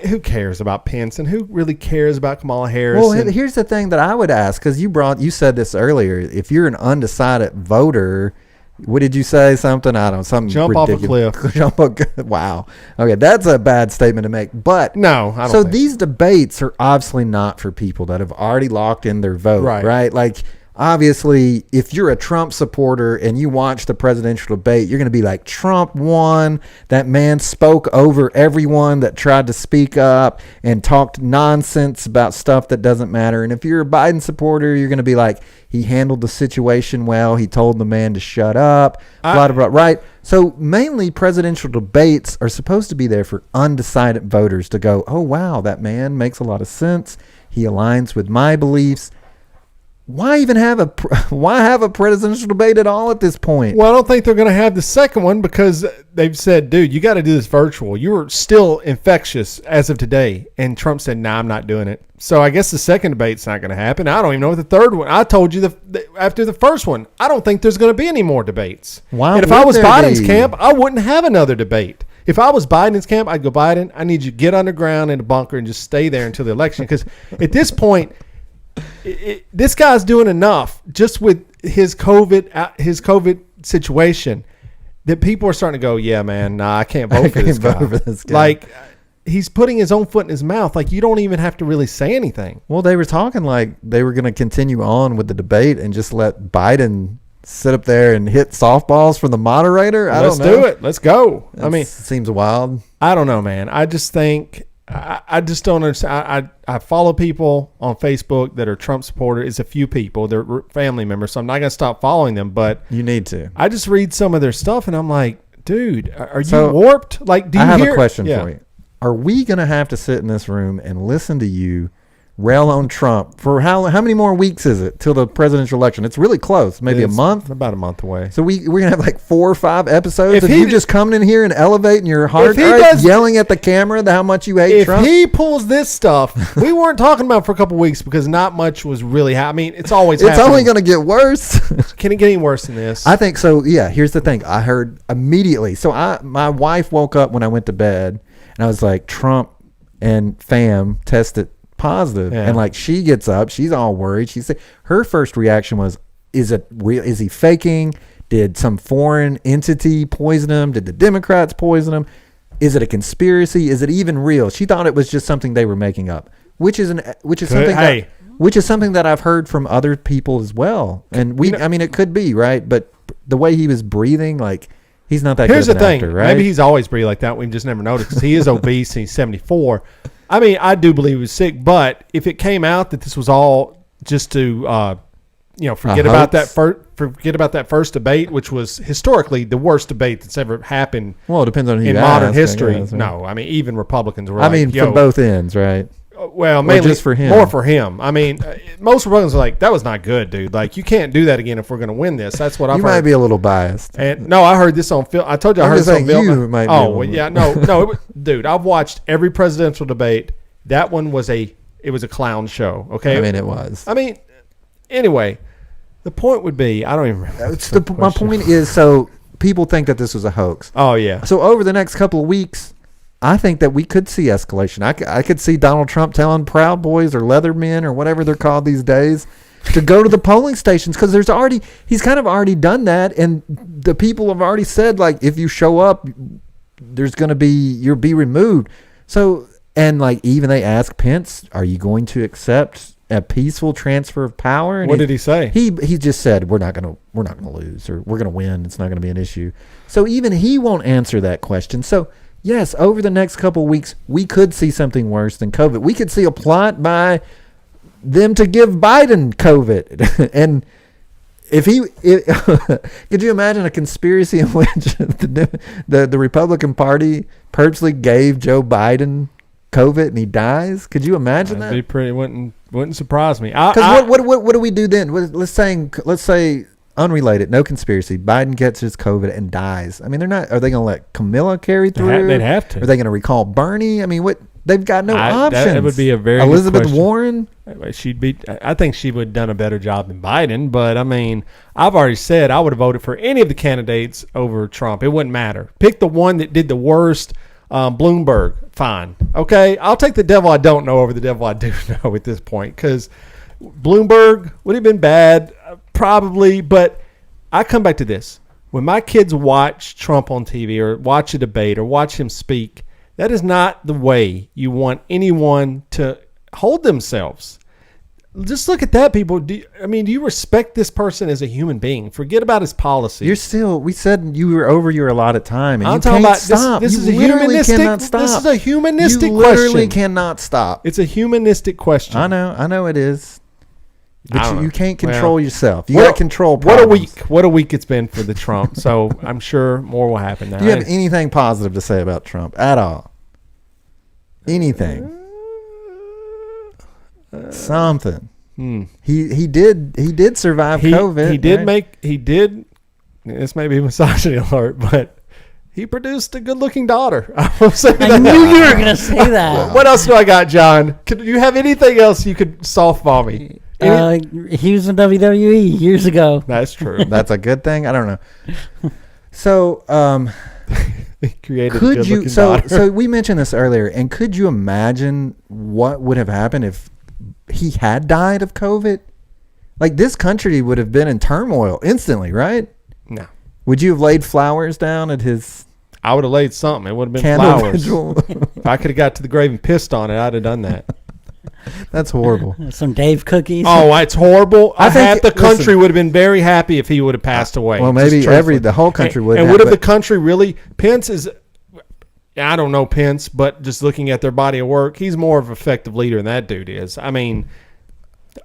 Who cares about Pence, and who really cares about Kamala Harris? Well, here's the thing that I would ask, because you said this earlier. If you're an undecided voter, what did you say? Something, I don't know, something jump ridiculous. Off a cliff. Wow. Okay, that's a bad statement to make. But no, I don't. So these debates are obviously not for people that have already locked in their vote, right? Like, obviously, if you're a Trump supporter and you watch the presidential debate, you're going to be like, Trump won. That man spoke over everyone that tried to speak up and talked nonsense about stuff that doesn't matter. And if you're a Biden supporter, you're going to be like, he handled the situation well. He told the man to shut up, blah, blah, blah, right? So mainly presidential debates are supposed to be there for undecided voters to go, oh, wow, that man makes a lot of sense. He aligns with my beliefs. Why even have a presidential debate at all at this point? Well, I don't think they're going to have the second one because they've said, dude, you got to do this virtual. You were still infectious as of today. And Trump said, nah, I'm not doing it. So I guess the second debate's not going to happen. I don't even know what the third one. I told you after the first one, I don't think there's going to be any more debates. Why? And if I was Biden's camp, I wouldn't have another debate. If I was Biden's camp, I'd go, Biden, I need you to get underground in a bunker and just stay there until the election. Because at this point, this guy's doing enough just with his COVID situation that people are starting to go, yeah, man, nah, I can't vote for this guy. Like, he's putting his own foot in his mouth. Like, you don't even have to really say anything. Well, they were talking like they were going to continue on with the debate and just let Biden sit up there and hit softballs from the moderator. Let's do it. Let's go. I mean, it seems wild. I don't know, man. I just think I just don't understand. I follow people on Facebook that are Trump supporters. It's a few people. They're family members, so I'm not going to stop following them. But you need to. I just read some of their stuff, and I'm like, dude, are you warped? Like, do you I have hear? A question for you. Are we going to have to sit in this room and listen to you rail on Trump for how many more weeks is it till the presidential election? It's really close. Maybe a month? About a month away. So we're going to have like 4 or 5 episodes of you just coming in here and elevating your heart, yelling at the camera how much you hate Trump. If he pulls this stuff, we weren't talking about for a couple of weeks because not much was really happening. I mean, it's always It's happening. only going to get worse. Can it get any worse than this? I think so. Yeah, here's the thing. I heard immediately. So my wife woke up when I went to bed and I was like, Trump and fam tested positive. Yeah. And like she gets up, she's all worried. Her first reaction was, is it real? Is he faking? Did some foreign entity poison him? Did the Democrats poison him? Is it a conspiracy? Is it even real? She thought it was just something they were making up, which is something that I've heard from other people as well. And I mean, it could be, right? But the way he was breathing, like, he's not that Here's good of the an thing. actor, right? Maybe he's always breathed like that. We've just never noticed because he is obese and he's 74. I mean, I do believe he was sick, but if it came out that this was all just to, forget about that first debate, which was historically the worst debate that's ever happened. Well, it depends on who in you modern ask, history. I guess, right? No, I mean, even Republicans were. From both ends, right? Well, mainly just for him. More for him. I mean, most Republicans are like, that was not good, dude. Like, you can't do that again if we're going to win this. That's what I've heard. You might be a little biased. And no, I heard this on film. I told you I heard this on film. Dude, I've watched every presidential debate. That one was a clown show. Okay, I mean, it was. I mean, anyway, the point would be, I don't even remember. My point is, so people think that this was a hoax. Oh yeah. So over the next couple of weeks, I think that we could see escalation. I could see Donald Trump telling Proud Boys or Leathermen or whatever they're called these days to go to the polling stations because he's kind of already done that, and the people have already said, like, if you show up, you'll be removed. So, and like, even they asked Pence, are you going to accept a peaceful transfer of power? And what did he say? He just said, we're not gonna lose, or we're gonna win. It's not gonna be an issue. So even he won't answer that question. So yes, over the next couple of weeks, we could see something worse than COVID. We could see a plot by them to give Biden COVID. And could you imagine a conspiracy in which the Republican Party purposely gave Joe Biden COVID and he dies? Could you imagine that? That'd be pretty. Wouldn't surprise me. Because what do we do then? Let's say unrelated, no conspiracy. Biden gets his COVID and dies. I mean, they're not. Are they going to let Camilla carry through? They'd have to. Are they going to recall Bernie? I mean, what? They've got no options. That would be a very Elizabeth good question. Warren. I think she would have done a better job than Biden. But I mean, I've already said I would have voted for any of the candidates over Trump. It wouldn't matter. Pick the one that did the worst. Bloomberg, fine. Okay, I'll take the devil I don't know over the devil I do know at this point, because Bloomberg would have been bad, probably. But I come back to this. When my kids watch Trump on TV or watch a debate or watch him speak, that is not the way you want anyone to hold themselves. just look at that, people. Do you respect this person as a human being? Forget about his policy. We said you were over your allotted time, and I'm you talking can't about stop. This is you a literally humanistic. cannot stop. This is a humanistic you question. literally cannot stop. It's a humanistic question. I know it is. I But don't know. you can't control yourself. You What- got to control What a problems. week. What a week it's been for the Trump. So I'm sure more will happen now. Do you have anything positive to say about Trump at all? Anything? Something. He did survive COVID. He did. This may be misogyny alert, but he produced a good-looking daughter. I'm saying I that. knew you were going to say that. What else do I got, John? Could you have anything else you could softball me? He was in WWE years ago. That's true. That's a good thing. I don't know. So, He created a could good-looking you? So, daughter. so we mentioned this earlier, and could you imagine what would have happened if he had died of COVID? Like, this country would have been in turmoil instantly, right? No. Would you have laid flowers down at his I would have laid something. It would have been candle flowers. vigil? If I could have got to the grave and pissed on it, I'd have done that. That's horrible. Some Dave cookies. Oh, it's horrible. I think- Half the country listen. would have been very happy if he would have passed away. Well, Just maybe truthfully. the whole country would. And would have the country really? Pence is. I don't know Pence, but just looking at their body of work, he's more of an effective leader than that dude is. I mean,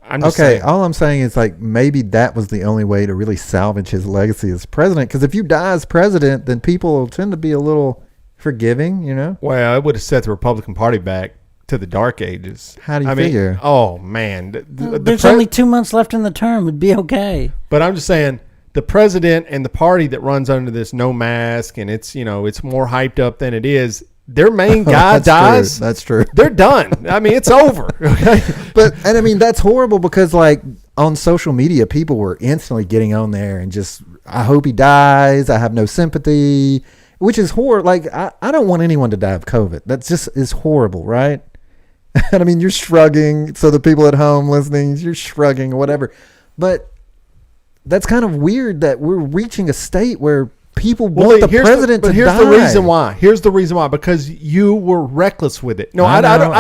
I'm just Okay, saying. all I'm saying is like maybe that was the only way to really salvage his legacy as president. Because if you die as president, then people will tend to be a little forgiving, you know. Well, it would have set the Republican Party back to the dark ages. How do you I mean, figure? oh man, There's only 2 months left in the term. It'd be okay. But I'm just saying, the president and the party that runs under this no mask, and it's it's more hyped up than it is. Their main guy That's dies. true. That's true. They're done. I mean, it's over. Okay. And I mean that's horrible because like on social media, people were instantly getting on there and just, I hope he dies. I have no sympathy, which is horrible. Like I don't want anyone to die of COVID. That just is horrible, right? And I mean, you're shrugging. So the people at home listening, you're shrugging or whatever. But that's kind of weird that we're reaching a state where people want the president to die. Here's the reason why. Here's the reason why. Because you were reckless with it. No, I don't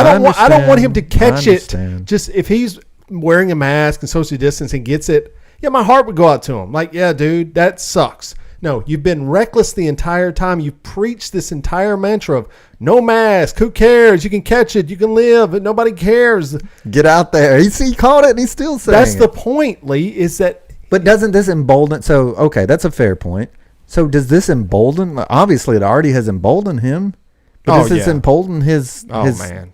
want him to understand. catch I it. understand. Just if he's wearing a mask and social distancing gets it, yeah, my heart would go out to him. Like, yeah, dude, that sucks. No, you've been reckless the entire time. You've preached this entire mantra of no mask. Who cares? You can catch it. You can live. And nobody cares. Get out there. He called it and he's still saying That's it. the point, Lee, is that. But doesn't this embolden? So, okay, that's a fair point. So does this embolden? Obviously, it already has emboldened him. But does this embolden his Man.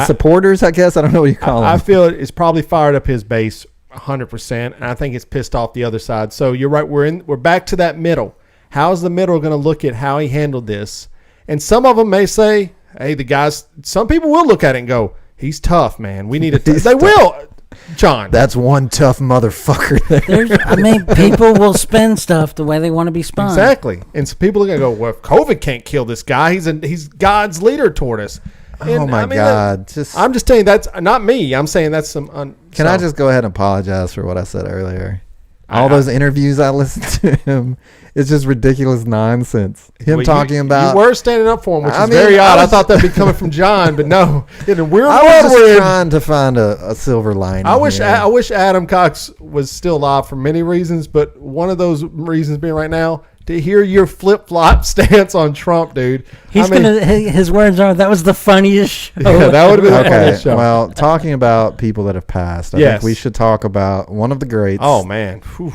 supporters, I guess? I don't know what you call them. I feel it's probably fired up his base 100%, and I think it's pissed off the other side. So you're right. We're back to that middle. How's the middle going to look at how he handled this? And some of them may say, hey, the guys, some people will look at it and go, he's tough, man. We need to. They will, John. That's one tough motherfucker there. I mean, people will spend stuff the way they want to be spun. Exactly. And so people are going to go, well, if COVID can't kill this guy, he's God's leader toward us. And, Oh my God! I'm just saying that's not me. I'm saying that's some. Can I just go ahead and apologize for what I said earlier? All those interviews I listened to him, it's just ridiculous nonsense. Him talking about you were standing up for him, which is I mean, very odd. I was- thought that'd be coming from John, but no. In a weird I world was we're just in, trying to find a silver lining. I wish here. Adam Cox was still alive for many reasons, but one of those reasons being right now to hear your flip flop stance on Trump, dude. His words are, that was the funniest show. Yeah, that would have been the Okay, funniest show. well, talking about people that have passed, I Yes. think we should talk about one of the greats. Oh man, Whew.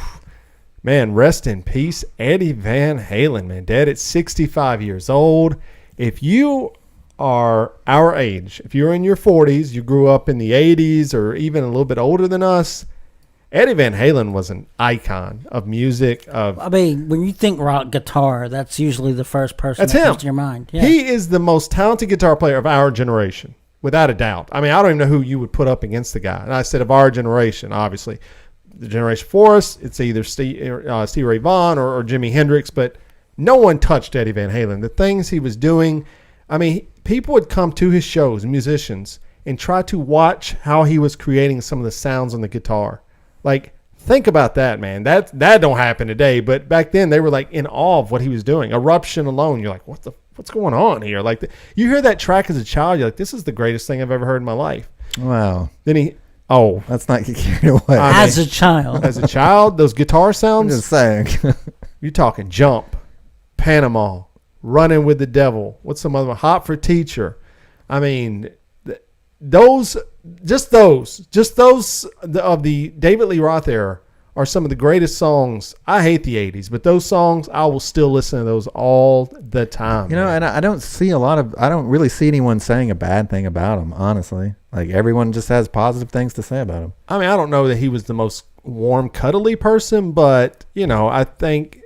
Man, rest in peace, Eddie Van Halen, man, dead at 65 years old. If you are our age, if you're in your 40s, you grew up in the 80s or even a little bit older than us, Eddie Van Halen was an icon of music. I mean, when you think rock guitar, that's usually the first person That's that him. comes to your mind. Yeah. He is the most talented guitar player of our generation, without a doubt. I mean, I don't even know who you would put up against the guy. And I said of our generation, obviously. The generation for us, it's either Steve Ray Vaughan or Jimi Hendrix, but no one touched Eddie Van Halen. The things he was doing, I mean, people would come to his shows, musicians, and try to watch how he was creating some of the sounds on the guitar. Like, think about that, man. That don't happen today, but back then they were like in awe of what he was doing. Eruption alone, you're like, what's going on here? Like, you hear that track as a child, you're like, this is the greatest thing I've ever heard in my life. Wow. Then Oh, let's not get carried away. As a child, those guitar sounds. I'm just saying. You're talking Jump, Panama, Running with the Devil. What's some other one? Hot for Teacher. I mean, those of the David Lee Roth era are some of the greatest songs. I hate the 80s, but those songs, I will still listen to those all the time. You know, and I don't really see anyone saying a bad thing about them, honestly. Like, everyone just has positive things to say about him. I mean, I don't know that he was the most warm, cuddly person, but, you know, I think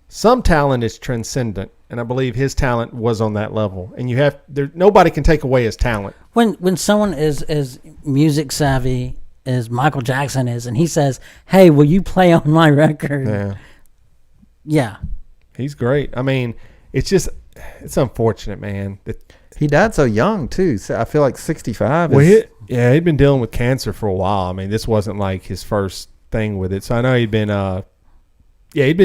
some talent is transcendent, and I believe his talent was on that level. And nobody can take away his talent. When someone is as music savvy as Michael Jackson is, and he says, "Hey, will you play on my record?" Yeah. He's great. I mean, it's unfortunate, man. He died so young too. So I feel like 65. Well, he'd been dealing with cancer for a while. I mean, this wasn't like his first thing with it. So I know he'd been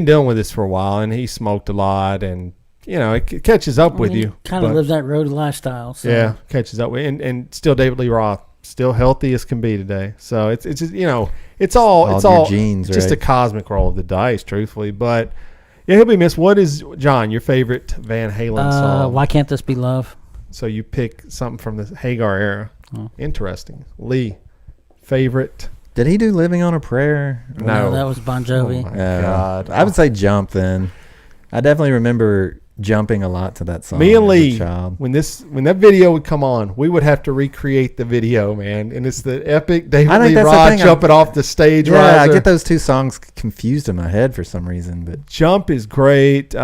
dealing with this for a while, and he smoked a lot, and you know, it catches up with you. Kind of lives that road lifestyle. So. Yeah, catches up with, and still David Lee Roth, still healthy as can be today. So it's just, you know, it's all genes, just a cosmic roll of the dice, truthfully. But yeah, he'll be missed. What is, John, your favorite Van Halen song? Why Can't This Be Love? So you pick something from the Hagar era. Oh. Interesting. Lee, favorite. Did he do Living on a Prayer? No, that was Bon Jovi. Oh my God. I would say Jump then. I definitely remember jumping a lot to that song. Me and Lee, when that video would come on, we would have to recreate the video, man. And it's the epic David Lee Roth jumping off the stage. Yeah, I get those two songs confused in my head for some reason. But Jump is great.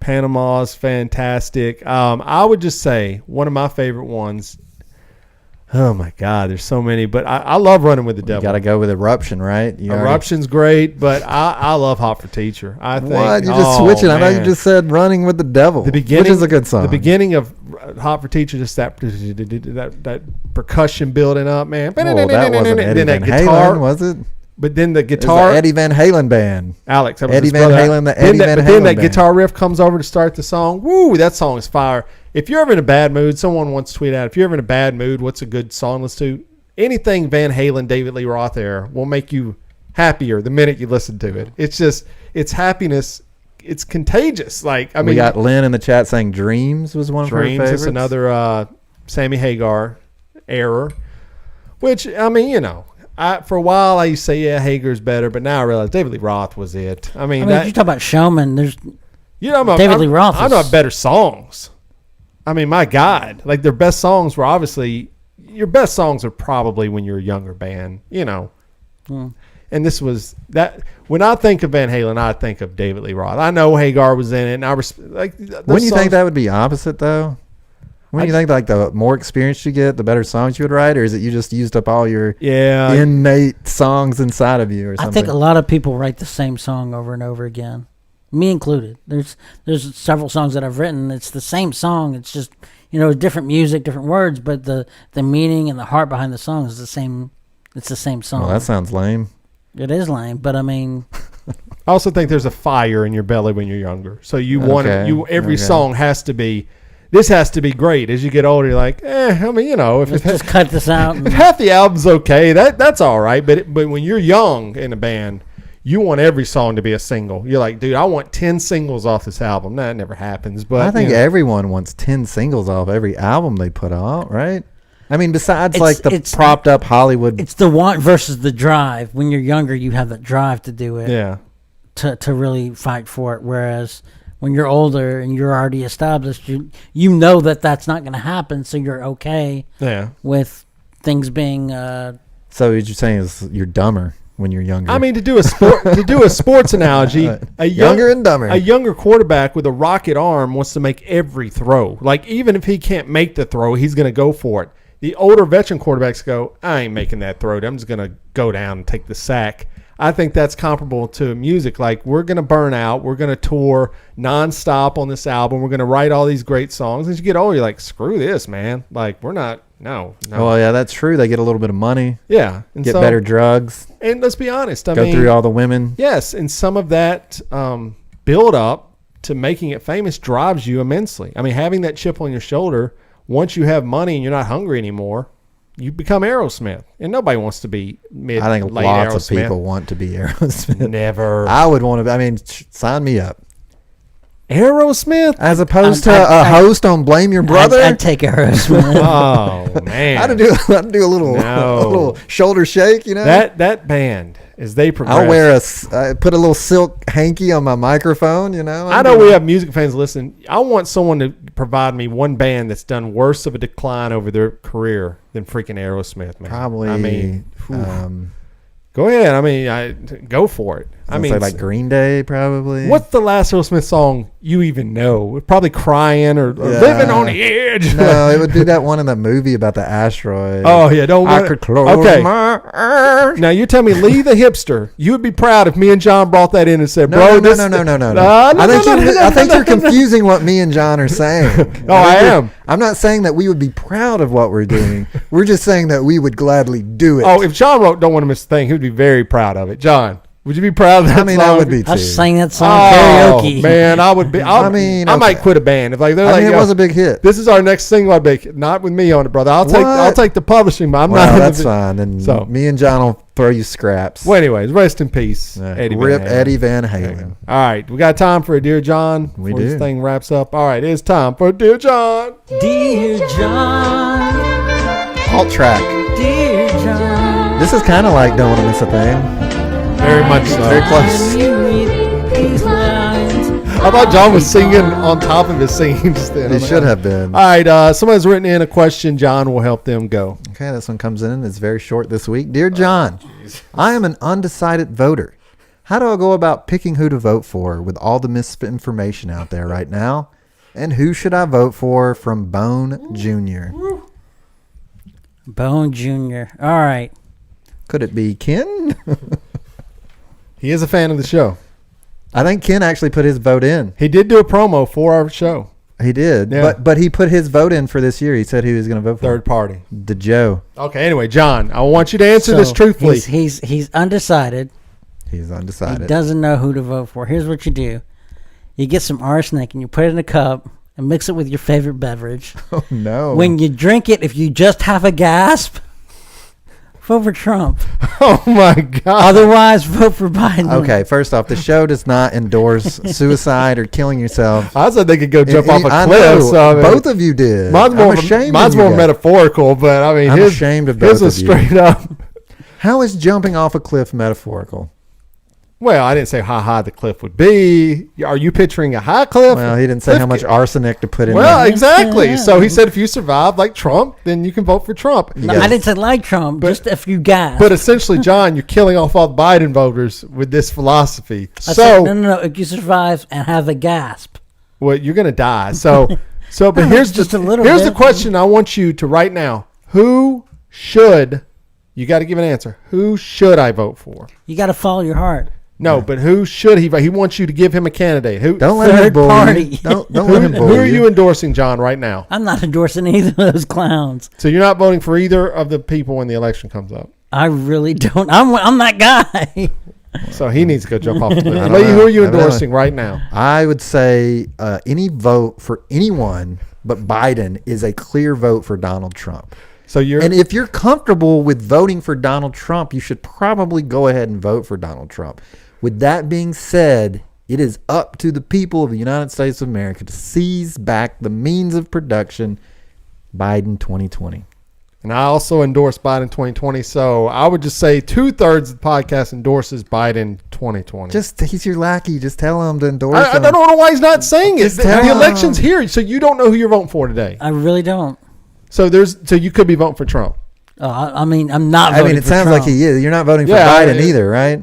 Panama's fantastic. I would just say one of my favorite ones. Oh my God, there's so many, but I love Running with the Devil. You got to go with Eruption, right? Eruption's great, but I love Hot for Teacher. I think. What? You're just switching. I know you just said Running with the Devil, which is a good song. The beginning of Hot for Teacher, just that percussion building up, man. Well, that wasn't Eddie Van Halen, was it? But then the guitar, Eddie Van Halen band. Alex, that was Eddie Van Halen, the Eddie Van Halen band. Then that guitar riff comes over to start the song. Woo, that song is fire. If you're ever in a bad mood, someone wants to tweet out, if you're ever in a bad mood, what's a good song to listen to? Anything Van Halen, David Lee Roth era will make you happier the minute you listen to it. It's happiness. It's contagious. Like, I mean, we got Lynn in the chat saying Dreams was one of her favorites. Dreams is another Sammy Hagar error, which, I mean, you know, for a while I used to say, yeah, Hagar's better, but now I realize David Lee Roth was it. I mean, if you talk about Showman, there's David Lee Roth. I know better songs. I mean, my God, like their best songs were obviously, your best songs are probably when you're a younger band, you know. And this was that. When I think of Van Halen, I think of David Lee Roth. I know Hagar was in it, and Wouldn't you think that would be opposite though? Wouldn't you think like the more experience you get, the better songs you would write, or is it you just used up all your innate songs inside of you, or something? I think a lot of people write the same song over and over again, me included. There's several songs that I've written. It's the same song. It's just, you know, different music, different words, but the meaning and the heart behind the song is the same. It's the same song. Well, that sounds lame. It is lame, but I mean, I also think there's a fire in your belly when you're younger. So you every song has to be. This has to be great. As you get older, you're like, I mean, you know, if just cut this out. If half the album's okay, that's all right. But when you're young in a band, you want every song to be a single. You're like, dude, I want 10 singles off this album. That never happens. But I think everyone wants 10 singles off every album they put out, right? I mean, besides the propped up Hollywood. It's the want versus the drive. When you're younger, you have that drive to do it. Yeah. To really fight for it. Whereas when you're older and you're already established, you know that's not going to happen, so you're okay with things being. So what you're saying is you're dumber when you're younger. I mean, to do a sports analogy, younger and dumber. A younger quarterback with a rocket arm wants to make every throw. Like, even if he can't make the throw, he's going to go for it. The older veteran quarterbacks go, I ain't making that throw. I'm just going to go down and take the sack. I think that's comparable to music. Like, we're going to burn out. We're going to tour nonstop on this album. We're going to write all these great songs. As you get older, you're like, screw this, man. Like, we're not, no. Well, yeah, that's true. They get a little bit of money. Yeah. And get better drugs. And let's be honest. Go through all the women. Yes. And some of that build up to making it famous drives you immensely. I mean, having that chip on your shoulder, once you have money and you're not hungry anymore, you become Aerosmith, and nobody wants to be mid. I think late lots Aerosmith. of people want to be Aerosmith. Never. I would want to. I mean, sign me up. Aerosmith, as opposed to a host on Blame Your Brother. I'd take Aerosmith. Oh man, I'd do a little shoulder shake. You know that band as they progress. I'll wear put a little silk hanky on my microphone. You know. I know we have music fans listening. I want someone to provide me one band that's done worse of a decline over their career than freaking Aerosmith, man. Probably. I mean, go ahead. I mean, go for it. I mean, like Green Day, probably. What's the last Aerosmith song you even know? Probably Crying or Living on the Edge. No, it would be that one in the movie about the asteroid. Oh yeah, I could close my eyes. Now you're telling me Lee the hipster. You would be proud if me and John brought that in and said, "Bro, no, no. I think you're confusing what me and John are saying. I am. I'm not saying that we would be proud of what we're doing. We're just saying that we would gladly do it. Oh, if John wrote "Don't Want to Miss a Thing," he would be very proud of it. John, would you be proud of that? I mean, song? I would be too. I sang that song karaoke. Man, I would be. I might quit a band if they're like, it was a big hit. This is our next single. I'd be not with me on it, brother. I'll take the publishing, but I'm not. That's fine. And so me and John will throw you scraps. Well, anyways, rest in peace, Eddie Van Halen. All right, we got time for a Dear John. We do. This thing wraps up. All right, it's time for Dear John. Dear John. Alt track. Dear John. This is kind of like Don't Want to Miss a Thing. Very much so. Very close. I thought John was singing on top of his singing just then. He should have been. All right, someone's written in a question. John will help them go. Okay, this one comes in. It's very short this week. Dear John, I am an undecided voter. How do I go about picking who to vote for with all the misinformation out there right now? And who should I vote for from Bone Jr.? Bone Jr. All right. Could it be Ken? He is a fan of the show. I think Ken actually put his vote in. He did do a promo for our show. He did, yeah. but he put his vote in for this year. He said he was going to vote for third party. The Joe. Okay, anyway, John, I want you to answer this truthfully. He's undecided. He's undecided. He doesn't know who to vote for. Here's what you do. You get some arsenic and you put it in a cup and mix it with your favorite beverage. Oh, no. When you drink it, if you just have a gasp, vote for Trump. Oh, my God. Otherwise, vote for Biden. Okay, first off, the show does not endorse suicide or killing yourself. I said they could go jump off a cliff. So, I mean, both of you did. Mine's more metaphorical, but I mean, I'm ashamed of both of you. His was straight up. How is jumping off a cliff metaphorical? Well, I didn't say how high the cliff would be. Are you picturing a high cliff? Well, he didn't say how much arsenic to put in there. Well, exactly. So he said if you survive like Trump, then you can vote for Trump. No, I didn't say like Trump, just if you gasp. But essentially, John, you're killing off all the Biden voters with this philosophy. No. If you survive and have a gasp. Well, you're going to die. But here's just the, a little here's bit. the question I want you to right now. Who should, you got to give an answer. Who should I vote for? You got to follow your heart. No, but who should he vote? He wants you to give him a candidate. Who? Don't let him bully you. Don't let him bully you. Who are you endorsing, John, right now? I'm not endorsing either of those clowns. So you're not voting for either of the people when the election comes up? I really don't. I'm that guy. So he needs to go jump off the cliff. Lee, who are you endorsing right now? I would say any vote for anyone but Biden is a clear vote for Donald Trump. And if you're comfortable with voting for Donald Trump, you should probably go ahead and vote for Donald Trump. With that being said, it is up to the people of the United States of America to seize back the means of production. Biden 2020. And I also endorse Biden 2020. So I would just say 2/3 of the podcast endorses Biden 2020. He's your lackey. Just tell him to endorse him. I don't know why he's not saying it. The election's him. here, so you don't know who you're voting for today. I really don't. So you could be voting for Trump. I mean, I'm not voting for Trump. It sounds like he is. You're not voting for Biden either, right?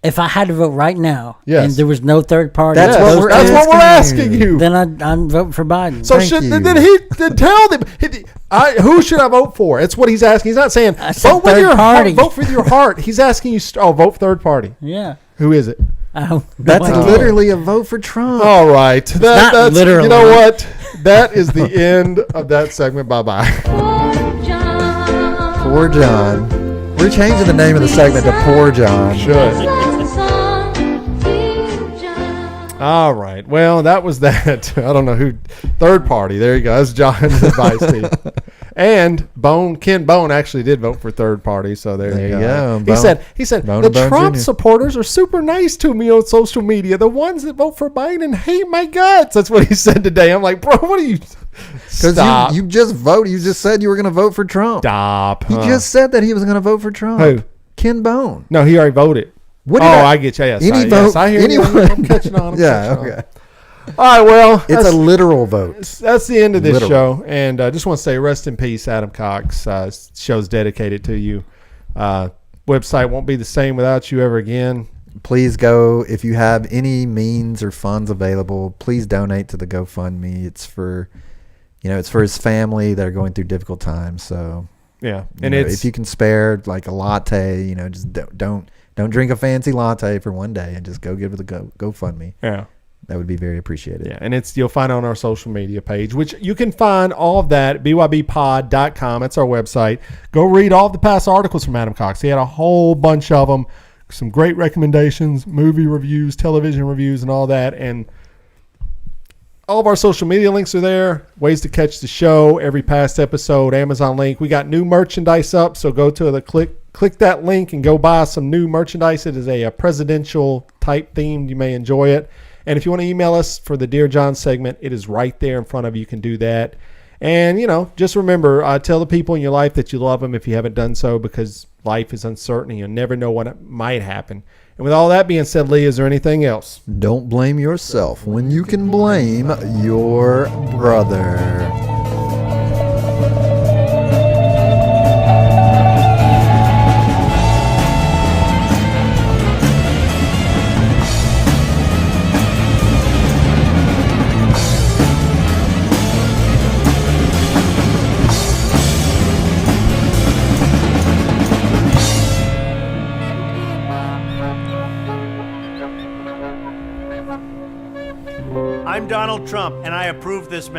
If I had to vote right now, yes, and there was no third party, that's what we're asking you. Then I'm voting for Biden. So then tell them who should I vote for? It's what he's asking. He's not saying vote with your heart. Vote with your heart. He's asking you. Vote third party. Yeah. Who is it? That's literally a vote for Trump. All right. That's literally. You know what? That is the end of that segment. Bye-bye. Poor John. We're changing the name of the segment to Poor John. Should. All right. Well, that was that. I don't know who. Third party. There you go. That's John's advice to you. And Ken Bone actually did vote for third party. So there you go. He said the Trump supporters are super nice to me on social media. The ones that vote for Biden hate my guts. That's what he said today. I'm like, bro, what are you? Because you just voted. You just said you were going to vote for Trump. Stop. He just said that he was going to vote for Trump. Who? Ken Bone. No, he already voted. I get you. Yes, I hear you. I'm catching on. Okay. All right, well. It's a literal vote. That's the end of this show. And I just want to say rest in peace, Adam Cox. Show's dedicated to you. Website won't be the same without you ever again. Please go. If you have any means or funds available, please donate to the GoFundMe. It's for his family that are going through difficult times. So, yeah. And if you can spare like a latte, just don't drink a fancy latte for one day and just go give it a GoFundMe. Yeah. That would be very appreciated. Yeah, and you'll find it on our social media page, which you can find all of that at bybpod.com. That's our website. Go read all of the past articles from Adam Cox. He had a whole bunch of them, some great recommendations, movie reviews, television reviews, and all that. And all of our social media links are there, ways to catch the show, every past episode, Amazon link. We got new merchandise up, so go to the click that link and go buy some new merchandise. It is a presidential type theme. You may enjoy it. And if you want to email us for the Dear John segment, it is right there in front of you. You can do that. And, just remember, tell the people in your life that you love them if you haven't done so, because life is uncertain and you'll never know what might happen. And with all that being said, Lee, is there anything else? Don't blame yourself when you can blame your brother. I'm Donald Trump, and I approve this message.